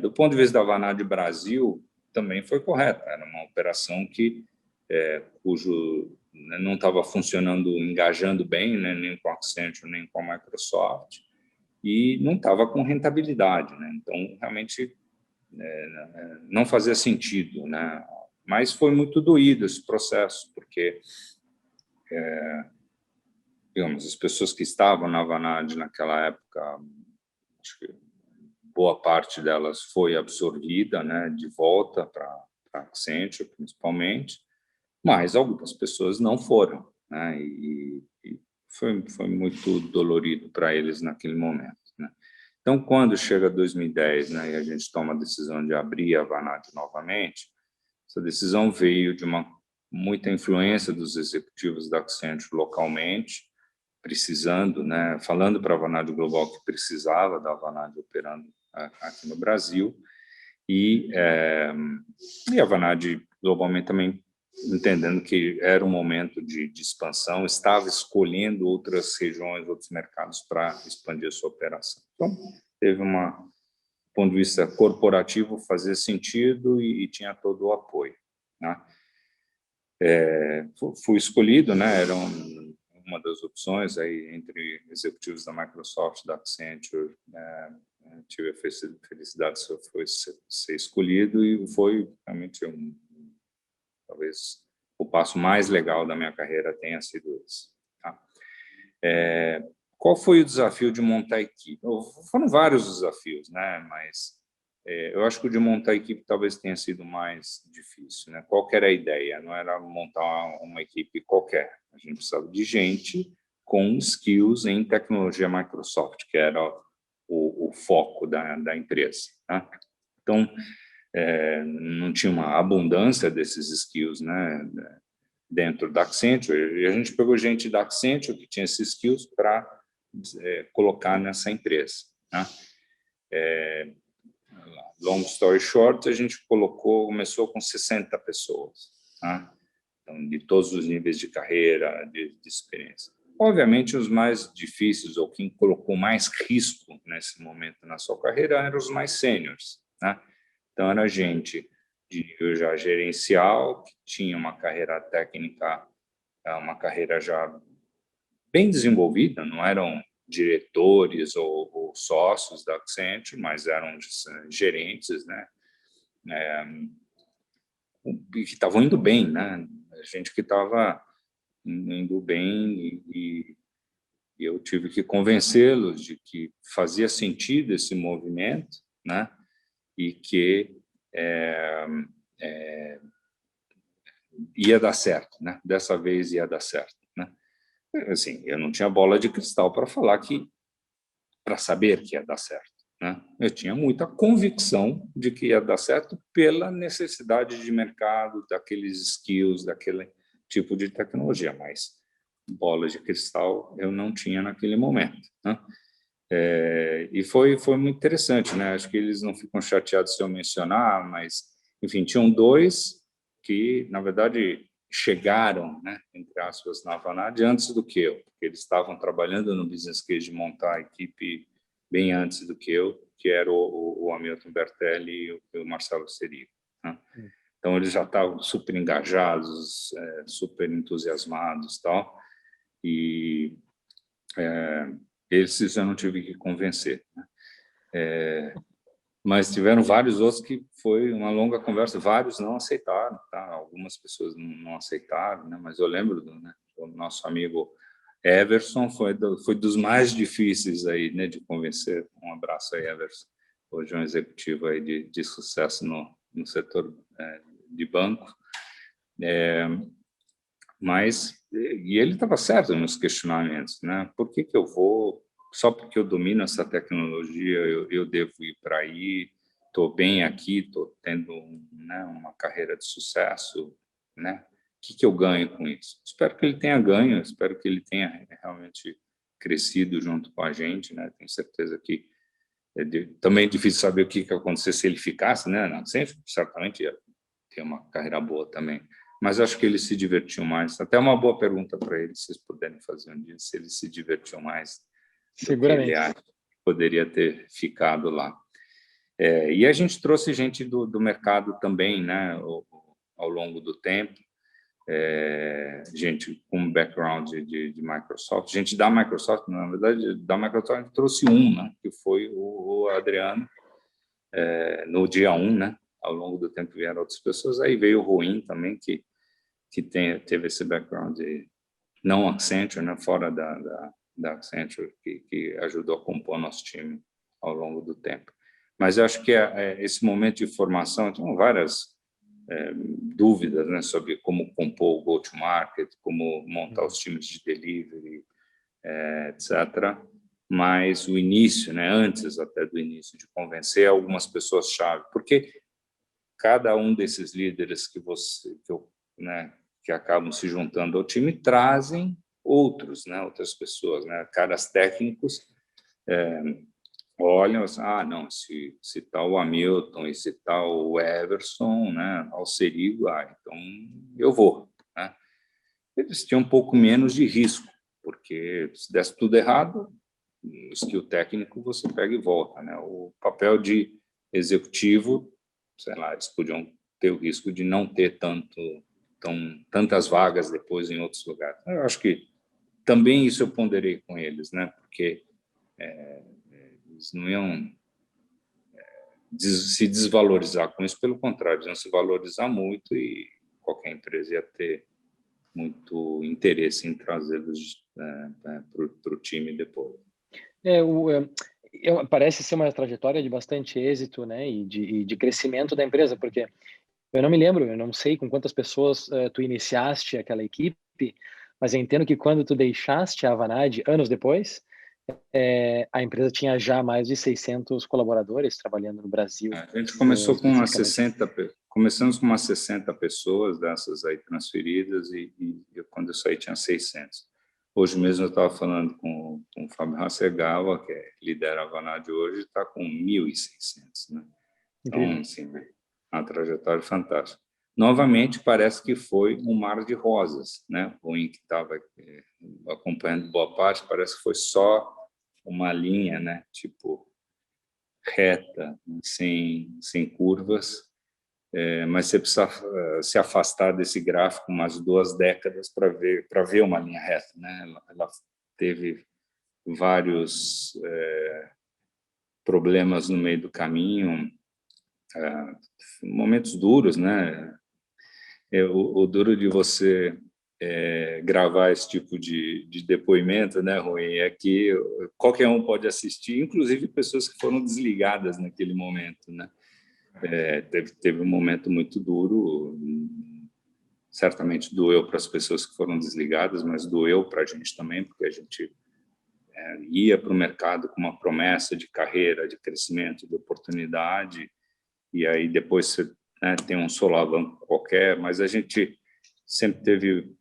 Speaker 1: Do ponto de vista da Avanade Brasil, também foi correta. Era uma operação cujo não estava funcionando, engajando bem, né, nem com a Accenture, nem com a Microsoft, e não estava com rentabilidade, né? Então, realmente, não fazia sentido, né? Mas foi muito doído esse processo, porque, digamos, as pessoas que estavam na Avanade naquela época, acho que boa parte delas foi absorvida, né, de volta para a Accenture, principalmente, mas algumas pessoas não foram, né, e foi muito dolorido para eles naquele momento, né. Então, quando chega 2010, né, e a gente toma a decisão de abrir a Avanade novamente, essa decisão veio de muita influência dos executivos da Accenture localmente, precisando, né, falando para a Vanad Global que precisava da Vanad operando aqui no Brasil, e a Vanad globalmente também entendendo que era um momento de expansão, estava escolhendo outras regiões, outros mercados para expandir a sua operação. Então, teve do ponto de vista corporativo, fazia sentido e tinha todo o apoio, né? Fui escolhido, né? Era uma das opções aí entre executivos da Microsoft, da Accenture, tive a felicidade de ser escolhido e foi realmente talvez o passo mais legal da minha carreira tenha sido esse. Tá? Qual foi o desafio de montar a equipe? Foram vários desafios, né? Mas eu acho que o de montar a equipe talvez tenha sido mais difícil, né? Qual que era a ideia? Não era montar uma equipe qualquer. A gente precisava de gente com skills em tecnologia Microsoft, que era o foco da empresa. Tá? Então, não tinha uma abundância desses skills, né, dentro da Accenture, e a gente pegou gente da Accenture que tinha esses skills para colocar nessa empresa. Né? Long story short, a gente começou com 60 pessoas, né? Então, de todos os níveis de carreira, de experiência. Obviamente, os mais difíceis, ou quem colocou mais risco nesse momento na sua carreira, eram os mais sêniores, né? Então, era gente de nível já gerencial, que tinha uma carreira técnica, uma carreira já bem desenvolvida, não eram diretores ou sócios da Accenture, mas eram gerentes, né? Que estavam indo bem, né? Gente que estava indo bem e eu tive que convencê-los de que fazia sentido esse movimento, né? E que ia dar certo, né? Dessa vez ia dar certo, né? Assim, eu não tinha bola de cristal para saber que ia dar certo, né? Eu tinha muita convicção de que ia dar certo pela necessidade de mercado, daqueles skills, daquele tipo de tecnologia, mas bola de cristal eu não tinha naquele momento, né? E foi muito interessante, né? Acho que eles não ficam chateados se eu mencionar, mas, enfim, tinham dois que, na verdade, chegaram, né, entre aspas, na Vanad antes do que eu, porque eles estavam trabalhando no business case de montar a equipe bem antes do que eu, que era o Hamilton Bertelli e o Marcelo Serigo, né? Então, eles já estavam super engajados, super entusiasmados, tal, e esses eu não tive que convencer, né? Mas tiveram vários outros que foi uma longa conversa, vários não aceitaram, tá? Algumas pessoas não aceitaram, né? Mas eu lembro né? O nosso amigo Everson foi dos mais difíceis aí, né, de convencer. Um abraço aí, Everson, hoje é um executivo aí de sucesso no setor de banco. Mas e ele estava certo nos questionamentos, né? Por que eu vou só porque eu domino essa tecnologia eu devo ir para aí? Estou bem aqui, estou tendo, né, uma carreira de sucesso, né? O que eu ganho com isso? Espero que ele tenha ganho, espero que ele tenha realmente crescido junto com a gente, né? Tenho certeza que também é difícil saber o que ia acontecer se ele ficasse, né? Não, certamente ia ter uma carreira boa também. Mas acho que eles se divertiam mais. Até uma boa pergunta para eles, se vocês puderem fazer um dia, se eles se divertiam mais do que ele poderia ter ficado lá. E a gente trouxe gente do mercado também, né, ao longo do tempo, gente com background de Microsoft, gente da Microsoft, na verdade, da Microsoft a gente trouxe né, que foi o Adriano, no dia 1, né? Ao longo do tempo vieram outras pessoas, aí veio o Ruim também, que teve esse background de não Accenture, né, fora da Accenture, que ajudou a compor nosso time ao longo do tempo. Mas eu acho que esse momento de formação, tinham várias dúvidas, né, sobre como compor o go-to-market, como montar os times de delivery, etc. Mas o início, né, antes até do início, de convencer algumas pessoas-chave, porque cada um desses líderes que acabam se juntando ao time trazem outros, né, outras pessoas, né, caras técnicos olham assim, não, se tal o Hamilton e se tal o Everson, né, ao Serigo, então eu vou, né. Eles tinham um pouco menos de risco, porque se desse tudo errado, o skill técnico você pega e volta, né. O papel de executivo, sei lá, eles podiam ter o risco de não ter tantas vagas depois em outros lugares. Eu acho que também isso eu ponderei com eles, né? Porque eles não iam se desvalorizar com isso, pelo contrário, eles iam se valorizar muito e qualquer empresa ia ter muito interesse em trazê-los para o time depois.
Speaker 2: Parece ser uma trajetória de bastante êxito, né, e de crescimento da empresa, porque eu não me lembro, eu não sei com quantas pessoas tu iniciaste aquela equipe, mas eu entendo que quando tu deixaste a Avanade, anos depois, a empresa tinha já mais de 600 colaboradores trabalhando no Brasil.
Speaker 1: A gente começou com começamos com umas 60 pessoas dessas aí transferidas e quando eu saí tinha 600. Hoje mesmo eu estava falando com o Fábio Hasegawa, que lidera a Avanade hoje, está com 1.600, né? Então, assim, uma trajetória fantástica. Novamente, parece que foi um mar de rosas, né? O Ruim que estava acompanhando boa parte, parece que foi só uma linha, né? Tipo, reta, sem curvas, mas você precisa se afastar desse gráfico umas 2 décadas para ver uma linha reta, né? Ela teve vários problemas no meio do caminho, momentos duros, né? O duro de você gravar esse tipo de depoimento, né, Rui, é que qualquer um pode assistir, inclusive pessoas que foram desligadas naquele momento, né? Teve um momento muito duro, certamente doeu para as pessoas que foram desligadas, mas doeu para a gente também, porque a gente ia para o mercado com uma promessa de carreira, de crescimento, de oportunidade, e aí depois você tem um solavanco qualquer, mas a gente sempre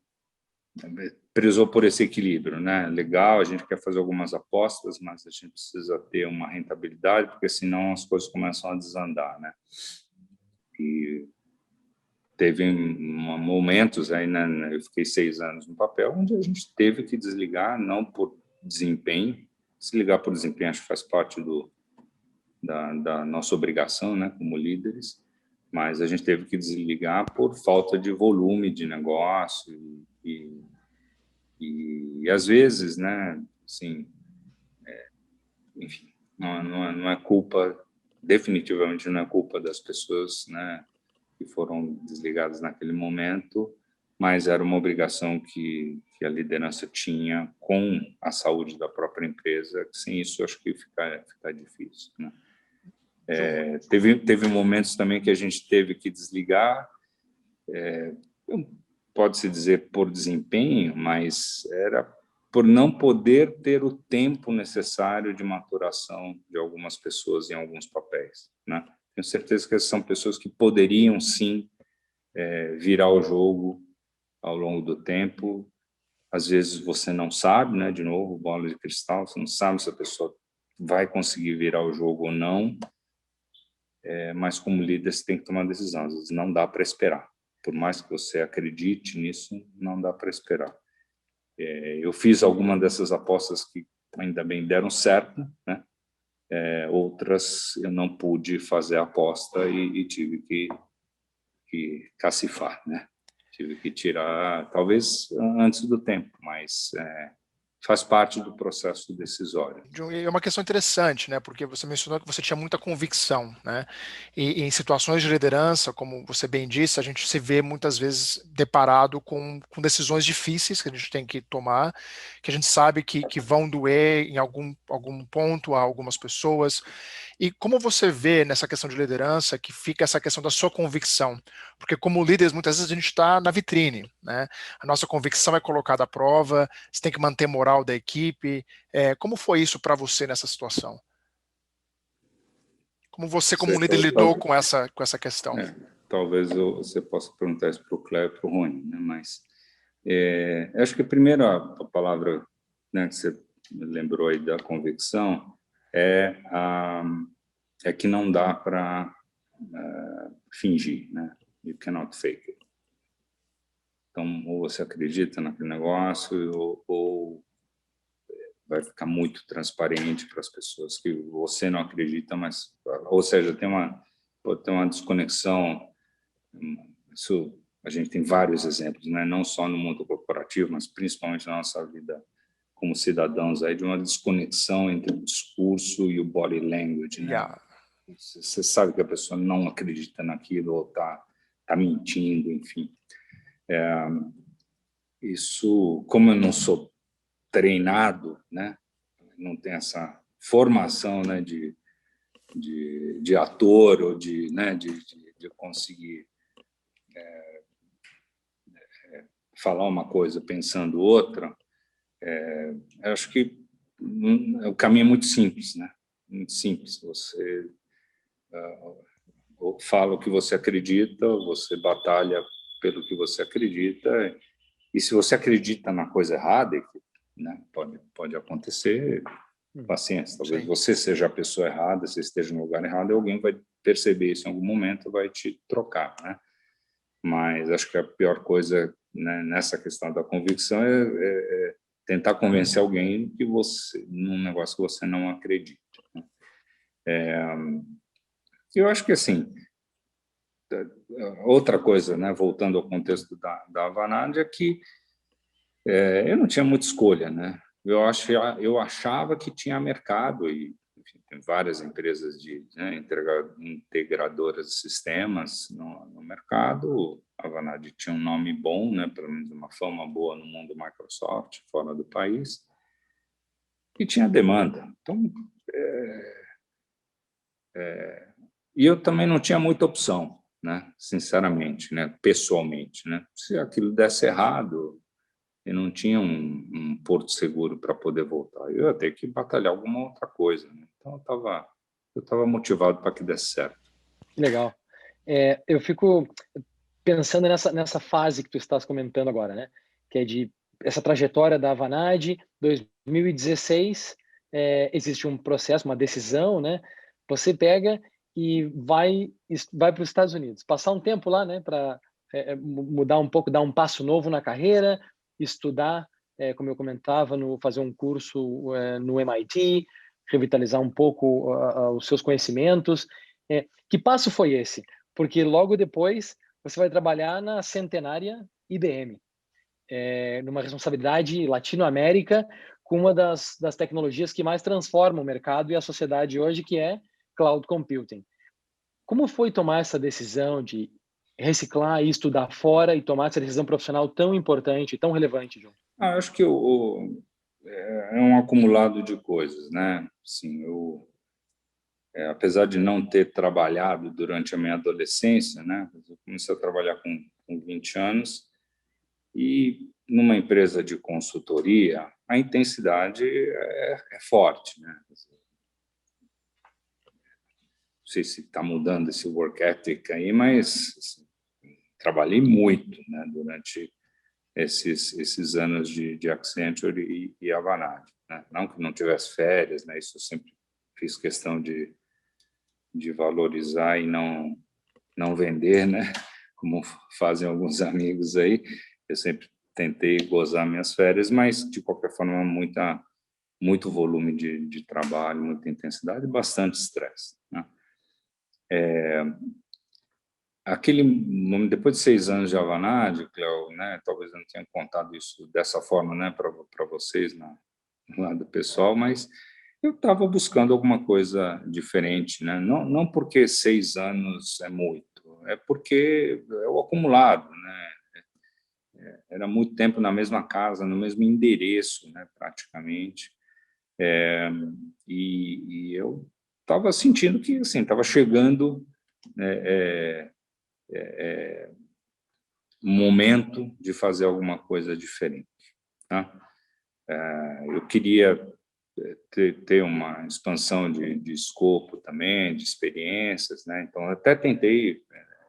Speaker 1: prezou por esse equilíbrio, né? Legal, a gente quer fazer algumas apostas, mas a gente precisa ter uma rentabilidade, porque senão as coisas começam a desandar, né? E teve momentos aí, né? Eu fiquei 6 anos no papel, onde a gente teve que desligar, não por desempenho. Se ligar por desempenho, acho que faz parte da nossa obrigação, né? Como líderes, mas a gente teve que desligar por falta de volume de negócio e às vezes, né, assim, enfim, não é culpa, definitivamente não é culpa das pessoas, né, que foram desligadas naquele momento, mas era uma obrigação que a liderança tinha com a saúde da própria empresa, que sem isso acho que fica difícil, né. Teve momentos também que a gente teve que desligar, pode-se dizer por desempenho, mas era por não poder ter o tempo necessário de maturação de algumas pessoas em alguns papéis, né? Tenho certeza que essas são pessoas que poderiam, sim, virar o jogo ao longo do tempo. Às vezes você não sabe, né? De novo, bola de cristal, você não sabe se a pessoa vai conseguir virar o jogo ou não, mas como líder você tem que tomar decisão. Às vezes não dá para esperar. Por mais que você acredite nisso, não dá para esperar. Eu fiz alguma dessas apostas que ainda bem deram certo, né? Outras eu não pude fazer a aposta e tive que cacifar, né? Tive que tirar, talvez antes do tempo, mas faz parte do processo decisório.
Speaker 3: É uma questão interessante, né? Porque você mencionou que você tinha muita convicção, né? E em situações de liderança, como você bem disse, a gente se vê muitas vezes deparado com decisões difíceis que a gente tem que tomar, que a gente sabe que vão doer em algum ponto a algumas pessoas. E como você vê nessa questão de liderança que fica essa questão da sua convicção? Porque como líderes, muitas vezes a gente está na vitrine, né? A nossa convicção é colocada à prova, você tem que manter moral da equipe. Como foi isso para você nessa situação? Como você, como líder, lidou com essa questão?
Speaker 1: Talvez você possa perguntar isso para o Cléber e para o Rony, né? Mas Acho que primeiro a palavra, né, que você lembrou aí da convicção é que não dá para fingir, né? You cannot fake it. Então, ou você acredita naquele negócio, ou vai ficar muito transparente para as pessoas que você não acredita, mas, ou seja, pode ter uma desconexão. Isso a gente tem vários exemplos, né? Não só no mundo corporativo, mas principalmente na nossa vida como cidadãos, aí, de uma desconexão entre o discurso e o body language, né?
Speaker 3: Yeah.
Speaker 1: Você sabe que a pessoa não acredita naquilo ou tá mentindo, enfim. Isso, como eu não sou treinado, né? Não tem essa formação, né, de ator ou de conseguir falar uma coisa pensando outra. Eu acho que o caminho é muito simples, né? Muito simples. Você fala o que você acredita, você batalha pelo que você acredita, e se você acredita na coisa errada, né, pode acontecer, paciência, talvez
Speaker 3: Sim.
Speaker 1: você seja a pessoa errada, você esteja no lugar errado, e alguém vai perceber isso em algum momento, vai te trocar, né? Mas acho que a pior coisa, né, nessa questão da convicção é tentar convencer alguém que num negócio que você não acredita, né? Eu acho que, assim, outra coisa, né, voltando ao contexto da Avanade, é que eu não tinha muita escolha, né? Eu achava que tinha mercado, e enfim, tem várias empresas integradoras de sistemas no mercado. A Avanade tinha um nome bom, né? Pelo menos uma fama boa no mundo Microsoft, fora do país, e tinha demanda. Então, e eu também não tinha muita opção, né? Sinceramente, né? Pessoalmente, né? Se aquilo desse errado, eu não tinha um porto seguro para poder voltar. Eu ia ter que batalhar alguma outra coisa, né? Então, eu estava motivado para que desse certo.
Speaker 2: Legal. Eu fico pensando nessa fase que tu estás comentando agora, né? Que é de essa trajetória da Avanade, 2016, existe um processo, uma decisão, né? Você pega e vai para os Estados Unidos, passar um tempo lá, né? Para mudar um pouco, dar um passo novo na carreira, estudar, como eu comentava, fazer um curso no MIT, revitalizar um pouco os seus conhecimentos. Que passo foi esse? Porque logo depois você vai trabalhar na centenária IBM, numa responsabilidade Latinoamérica, com uma das tecnologias que mais transformam o mercado e a sociedade hoje, que é cloud computing. Como foi tomar essa decisão de reciclar e estudar fora e tomar essa decisão profissional tão importante, tão relevante, João?
Speaker 1: Acho que é um acumulado de coisas, né? Assim, apesar de não ter trabalhado durante a minha adolescência, né? Eu comecei a trabalhar com 20 anos, e numa empresa de consultoria, a intensidade é forte, né? Não sei se está mudando esse work ethic aí, mas assim, trabalhei muito, né, durante esses anos de Accenture e Avanade, né? Não que não tivesse férias, né? Isso eu sempre fiz questão de valorizar e não vender, né? Como fazem alguns amigos aí. Eu sempre tentei gozar minhas férias, mas de qualquer forma muito volume de trabalho, muita intensidade e bastante estresse, né? Aquele momento, depois de 6 anos de Avanade, Cleo, né? Talvez eu não tenha contado isso dessa forma, né, para vocês no lado pessoal, mas eu estava buscando alguma coisa diferente, né? Não porque 6 anos é muito, é porque é o acumulado, né? Era muito tempo na mesma casa, no mesmo endereço, né, praticamente. E eu estava sentindo que, assim, estava chegando um momento de fazer alguma coisa diferente, tá? Eu queria ter uma expansão de escopo também, de experiências, né? Então, até tentei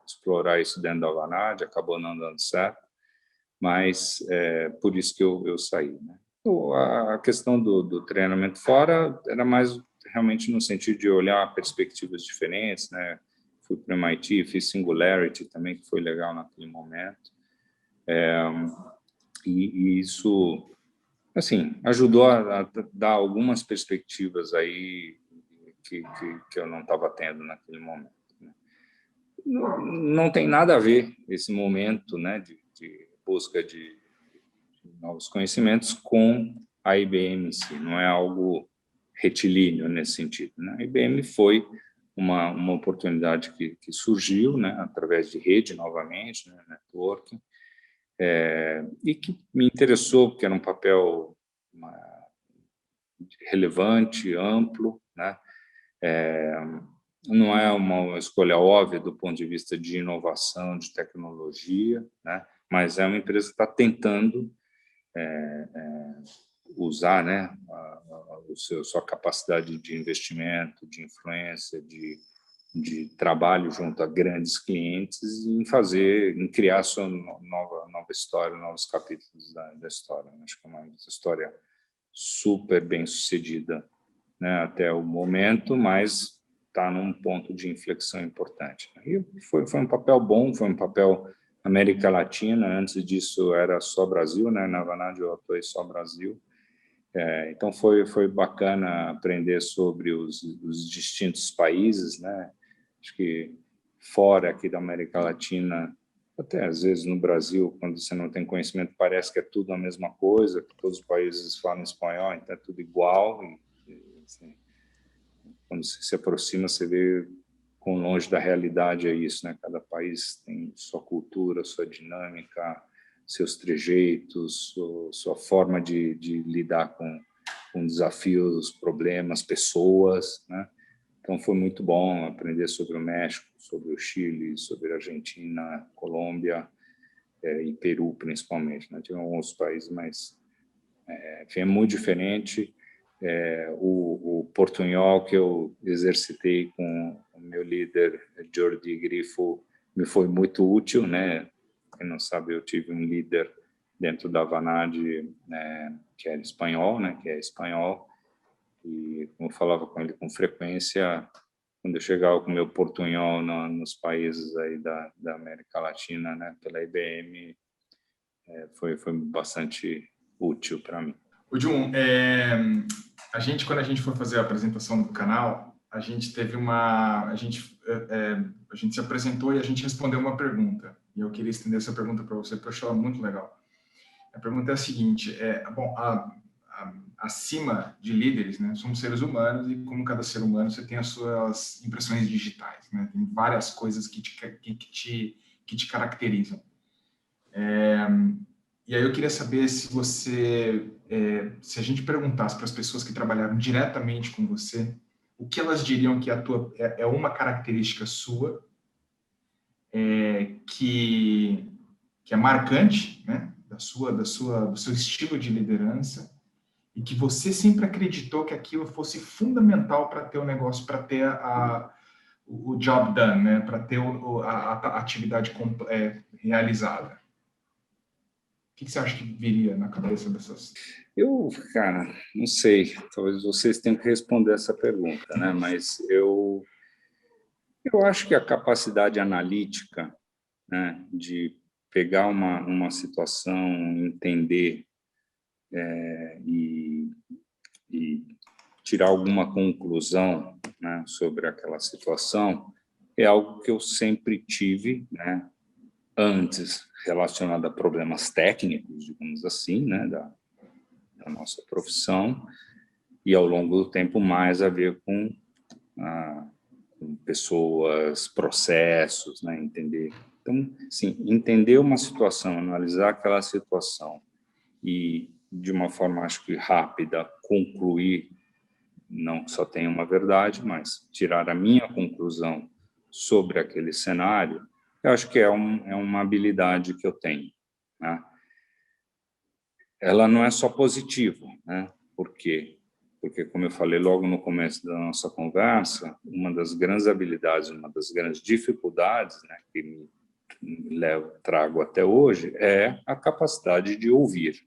Speaker 1: explorar isso dentro da Avanade, acabou não dando certo, mas por isso que eu saí, né? A questão do treinamento fora era mais realmente no sentido de olhar perspectivas diferentes, né? Fui para o MIT, fiz Singularity também, que foi legal naquele momento. E isso, assim, ajudou a dar algumas perspectivas aí que eu não estava tendo naquele momento. Né? Não tem nada a ver esse momento, né, de busca de novos conhecimentos com a IBM em si, não é algo retilíneo nesse sentido. Né? A IBM foi uma oportunidade que surgiu, né, através de rede, novamente, né, networking, e que me interessou, porque era um papel relevante, amplo, né? Não é uma escolha óbvia do ponto de vista de inovação, de tecnologia, né? Mas é uma empresa que está tentando usar, né, sua capacidade de investimento, de influência, de trabalho junto a grandes clientes em criar sua nova história, novos capítulos da história. Acho que é uma história super bem sucedida, né, até o momento, mas está num ponto de inflexão importante. E foi um papel bom, foi um papel América Latina. Antes disso era só Brasil, né? Na Vanad eu atuei só Brasil. Então foi bacana aprender sobre os distintos países, né? Acho que fora aqui da América Latina, até às vezes no Brasil, quando você não tem conhecimento, parece que é tudo a mesma coisa, que todos os países falam espanhol, então é tudo igual. Assim, quando você se aproxima, você vê quão longe da realidade é isso, né? Cada país tem sua cultura, sua dinâmica, seus trejeitos, sua forma de lidar com desafios, problemas, pessoas, né? Então foi muito bom aprender sobre o México, sobre o Chile, sobre a Argentina, Colômbia e Peru, principalmente, né? Tem alguns países, mas enfim, é muito diferente. O portunhol que eu exercitei com o meu líder, Jordi Grifo, me foi muito útil, né? Quem não sabe, eu tive um líder dentro da Vanad, né, que era espanhol, né? Que é espanhol, e como eu falava com ele com frequência, quando eu chegava com o meu portunhol nos países aí da América Latina, né? Pela IBM, foi bastante útil para mim.
Speaker 4: O Jun, quando a gente foi fazer a apresentação do canal, a gente teve a gente se apresentou e a gente respondeu uma pergunta. E eu queria estender essa pergunta para você, porque eu achei ela muito legal. A pergunta é a seguinte: acima de líderes, né, somos seres humanos e como cada ser humano você tem as suas impressões digitais, né? Tem várias coisas que te caracterizam. E aí eu queria saber se se a gente perguntasse para as pessoas que trabalharam diretamente com você, o que elas diriam que é uma característica sua que é marcante, né, do seu estilo de liderança, e que você sempre acreditou que aquilo fosse fundamental para ter o negócio, para ter o job done, né, para ter a atividade realizada. O que você acha que viria na cabeça dessas?
Speaker 1: Cara, não sei. Talvez vocês tenham que responder essa pergunta, né? Mas eu acho que a capacidade analítica, né, de pegar uma situação, entender e tirar alguma conclusão, né, sobre aquela situação é algo que eu sempre tive, né? Antes relacionado a problemas técnicos, digamos assim, né, da nossa profissão, e ao longo do tempo mais a ver com pessoas, processos, né, entender. Então, sim, entender uma situação, analisar aquela situação e, de uma forma, acho que rápida, concluir, não que só tem uma verdade, mas tirar a minha conclusão sobre aquele cenário, eu acho que é uma habilidade que eu tenho, né? Ela não é só positiva, né? Por quê? Porque, como eu falei logo no começo da nossa conversa, uma das grandes habilidades, uma das grandes dificuldades, né, que me trago até hoje é a capacidade de ouvir.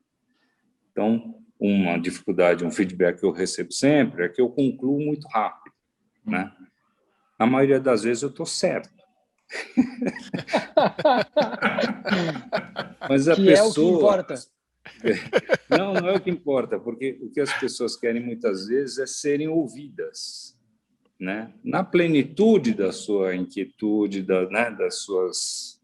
Speaker 1: Então, uma dificuldade, um feedback que eu recebo sempre é que eu concluo muito rápido, né? A maioria das vezes eu estou certo. Mas a
Speaker 2: que
Speaker 1: pessoa...
Speaker 2: é o que importa.
Speaker 1: Não, não é o que importa, porque o que as pessoas querem muitas vezes é serem ouvidas, né? Na plenitude da sua inquietude, né, das suas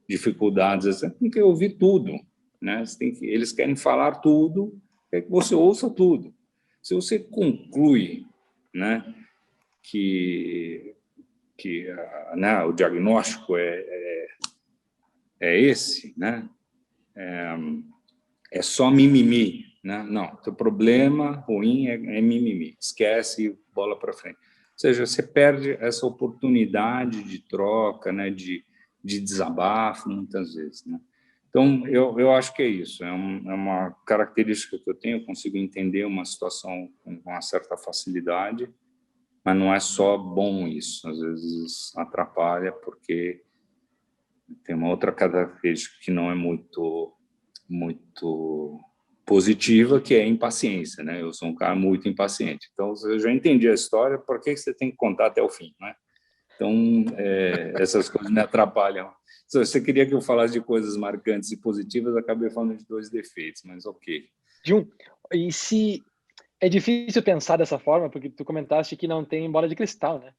Speaker 1: dificuldades, você tem que ouvir tudo, né? Eles querem falar tudo, quer que você ouça tudo. Se você conclui, né, que né, o diagnóstico é esse, né? É só mimimi, né? Não, teu problema ruim é mimimi. Esquece e bola para frente. Ou seja, você perde essa oportunidade de troca, né? De desabafo, muitas vezes, né? Então, eu acho que é isso. É uma característica que eu tenho. Eu consigo entender uma situação com uma certa facilidade, mas não é só bom isso. Às vezes atrapalha, porque tem uma outra característica que não é muito positiva, que é a impaciência, né? Eu sou um cara muito impaciente. Então, eu já entendi a história, por que você tem que contar até o fim, né? Então, essas coisas me atrapalham. Se você queria que eu falasse de coisas marcantes e positivas, acabei falando de 2 defeitos, mas ok.
Speaker 2: E se é difícil pensar dessa forma, porque tu comentaste que não tem bola de cristal, né?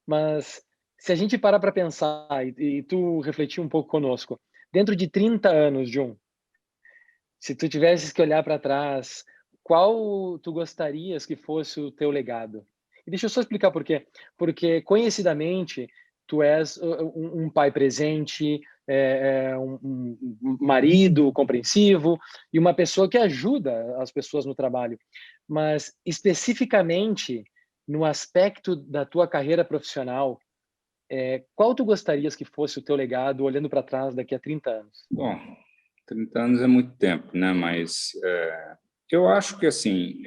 Speaker 2: Mas se a gente parar para pensar e tu refletir um pouco conosco, dentro de 30 anos, se tu tivesses que olhar para trás, qual tu gostarias que fosse o teu legado? E deixa eu só explicar por quê. Porque, conhecidamente, tu és um pai presente, um marido compreensivo e uma pessoa que ajuda as pessoas no trabalho. Mas, especificamente, no aspecto da tua carreira profissional, qual tu gostarias que fosse o teu legado olhando para trás daqui a 30 anos?
Speaker 1: Bom, 30 anos é muito tempo, né? Mas eu acho que, assim,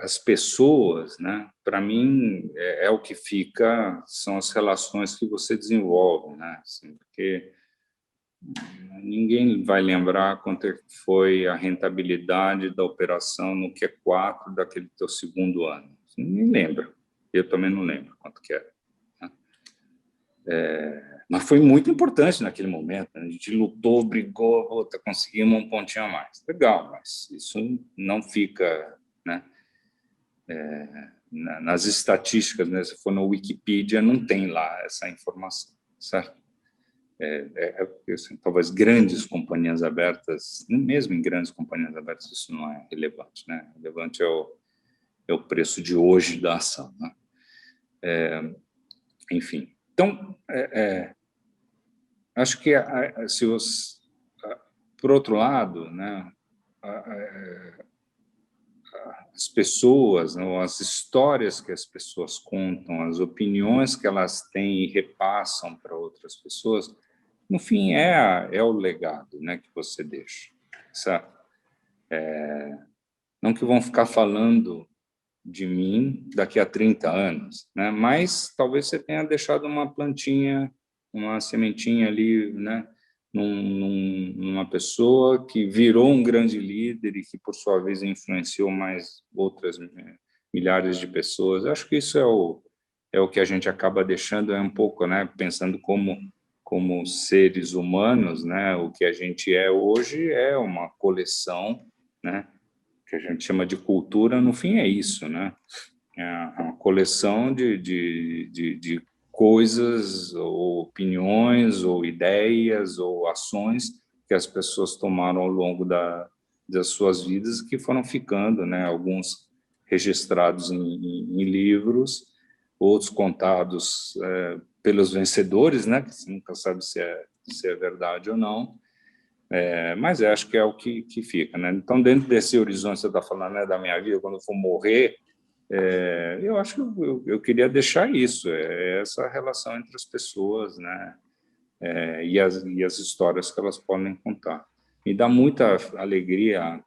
Speaker 1: as pessoas, né? Para mim, é o que fica, são as relações que você desenvolve, né? Assim, porque ninguém vai lembrar quanto foi a rentabilidade da operação no Q4 daquele teu segundo ano. Ninguém lembra. Eu também não lembro quanto que era. Mas foi muito importante naquele momento. Né? A gente lutou, brigou, conseguimos um pontinho a mais. Legal, mas isso não fica, né, nas estatísticas. Né? Se for na Wikipedia, não tem lá essa informação, certo? Assim, talvez grandes companhias abertas, mesmo em grandes companhias abertas, isso não é relevante. Né? Relevante é o preço de hoje da ação. Né? Enfim, então, acho que por outro lado, né, as pessoas, né, as histórias que as pessoas contam, as opiniões que elas têm e repassam para outras pessoas, no fim é o legado, né, que você deixa, certo? Não que vão ficar falando de mim daqui a 30 anos, né? Mas talvez você tenha deixado uma plantinha, uma sementinha ali, né? Numa pessoa que virou um grande líder e que, por sua vez, influenciou mais outras milhares de pessoas. Eu acho que isso é o que a gente acaba deixando, é um pouco, né? Pensando como seres humanos, né? O que a gente é hoje é uma coleção, né? Que a gente chama de cultura, no fim é isso, né? É uma coleção de coisas, ou opiniões, ou ideias, ou ações que as pessoas tomaram ao longo das suas vidas, que foram ficando, né? Alguns registrados em livros, outros contados pelos vencedores, né? Que você nunca sabe se é verdade ou não. Mas acho que é o que fica, né? Então, dentro desse horizonte, você está falando, né, da minha vida, quando eu for morrer, eu acho que eu queria deixar isso, essa relação entre as pessoas, né? E as histórias que elas podem contar. Me dá muita alegria,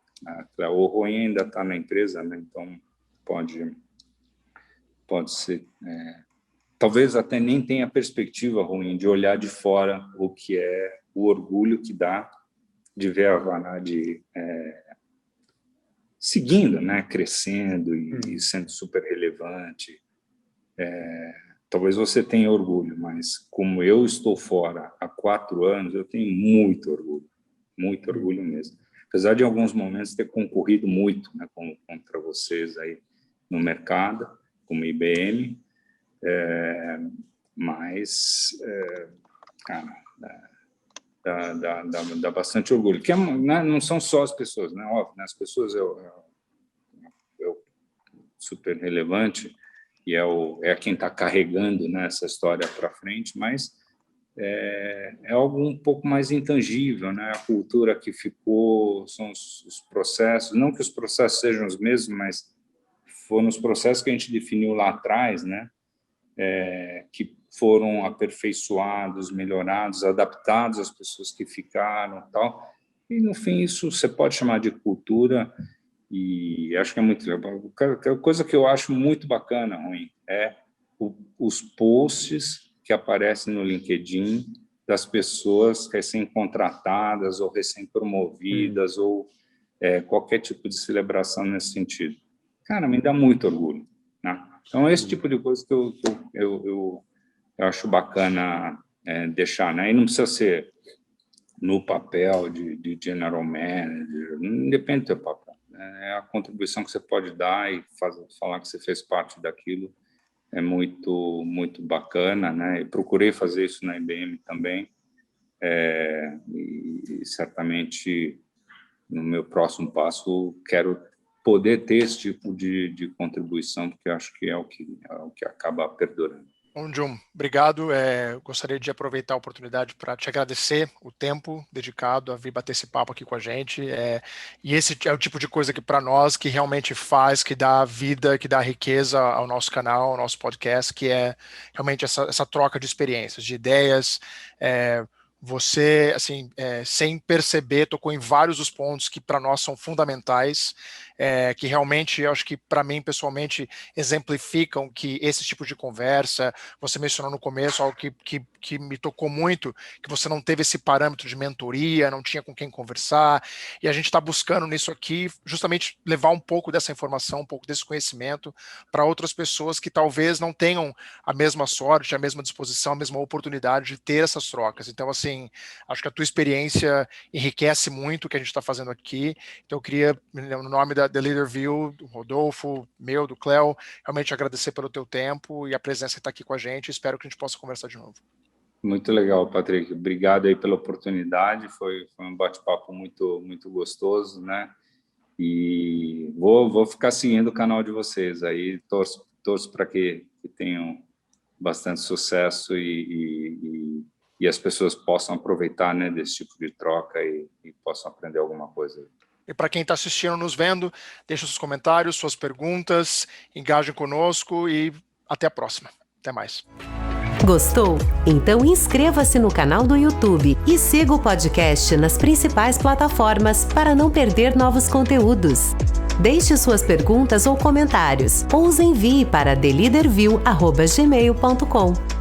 Speaker 1: o Rui ainda está na empresa, né? Então pode ser talvez até nem tenha perspectiva ruim de olhar de fora o que é o orgulho que dá de ver a Vanad seguindo, né, crescendo e sendo super relevante. Talvez você tenha orgulho, mas como eu estou fora há 4 anos, eu tenho muito orgulho mesmo. Apesar de em alguns momentos ter concorrido muito, né, contra vocês aí no mercado, como IBM, mas, cara, dá bastante orgulho. Que não são só as pessoas, né? Óbvio, né? As pessoas é super relevante e é quem está carregando, né, essa história para frente, mas é algo um pouco mais intangível, né? A cultura que ficou, são os processos, não que os processos sejam os mesmos, mas foram os processos que a gente definiu lá atrás, né? Que foram aperfeiçoados, melhorados, adaptados às pessoas que ficaram, tal. E no fim isso você pode chamar de cultura. E acho que é muito legal. A coisa que eu acho muito bacana, Ruim, é os posts que aparecem no LinkedIn das pessoas recém-contratadas ou recém-promovidas ou qualquer tipo de celebração nesse sentido. Cara, me dá muito orgulho, né? Então, esse tipo de coisa que eu acho bacana deixar, né? E não precisa ser no papel de general manager, não depende do teu papel. É a contribuição que você pode dar e falar que você fez parte daquilo é muito, muito bacana, né? E procurei fazer isso na IBM também, e certamente no meu próximo passo quero poder ter esse tipo de contribuição, porque eu acho que é o que acaba perdurando.
Speaker 3: Bom, John, obrigado. Gostaria de aproveitar a oportunidade para te agradecer o tempo dedicado a vir bater esse papo aqui com a gente. E esse é o tipo de coisa que, para nós, que realmente faz, que dá vida, que dá riqueza ao nosso canal, ao nosso podcast, que é realmente essa troca de experiências, de ideias. Você, assim, sem perceber, tocou em vários dos pontos que para nós são fundamentais, que realmente, eu acho que para mim, pessoalmente, exemplificam que esse tipo de conversa, você mencionou no começo algo que me tocou muito, que você não teve esse parâmetro de mentoria, não tinha com quem conversar, e a gente está buscando nisso aqui justamente levar um pouco dessa informação, um pouco desse conhecimento para outras pessoas que talvez não tenham a mesma sorte, a mesma disposição, a mesma oportunidade de ter essas trocas. Então, assim, acho que a tua experiência enriquece muito o que a gente está fazendo aqui. Então, eu queria, no nome da The Leader View, do Rodolfo, meu, do Cléo, realmente agradecer pelo teu tempo e a presença que está aqui com a gente. Espero que a gente possa conversar de novo.
Speaker 1: Muito legal, Patrick. Obrigado aí pela oportunidade. Foi um bate-papo muito, muito gostoso, né? E vou ficar seguindo o canal de vocês aí. Torço para que tenham bastante sucesso e as pessoas possam aproveitar, né, desse tipo de troca e possam aprender alguma coisa.
Speaker 3: E para quem está assistindo, nos vendo, deixe seus comentários, suas perguntas, engajem conosco e até a próxima. Até mais.
Speaker 5: Gostou? Então inscreva-se no canal do YouTube e siga o podcast nas principais plataformas para não perder novos conteúdos. Deixe suas perguntas ou comentários ou os envie para theleaderview@gmail.com.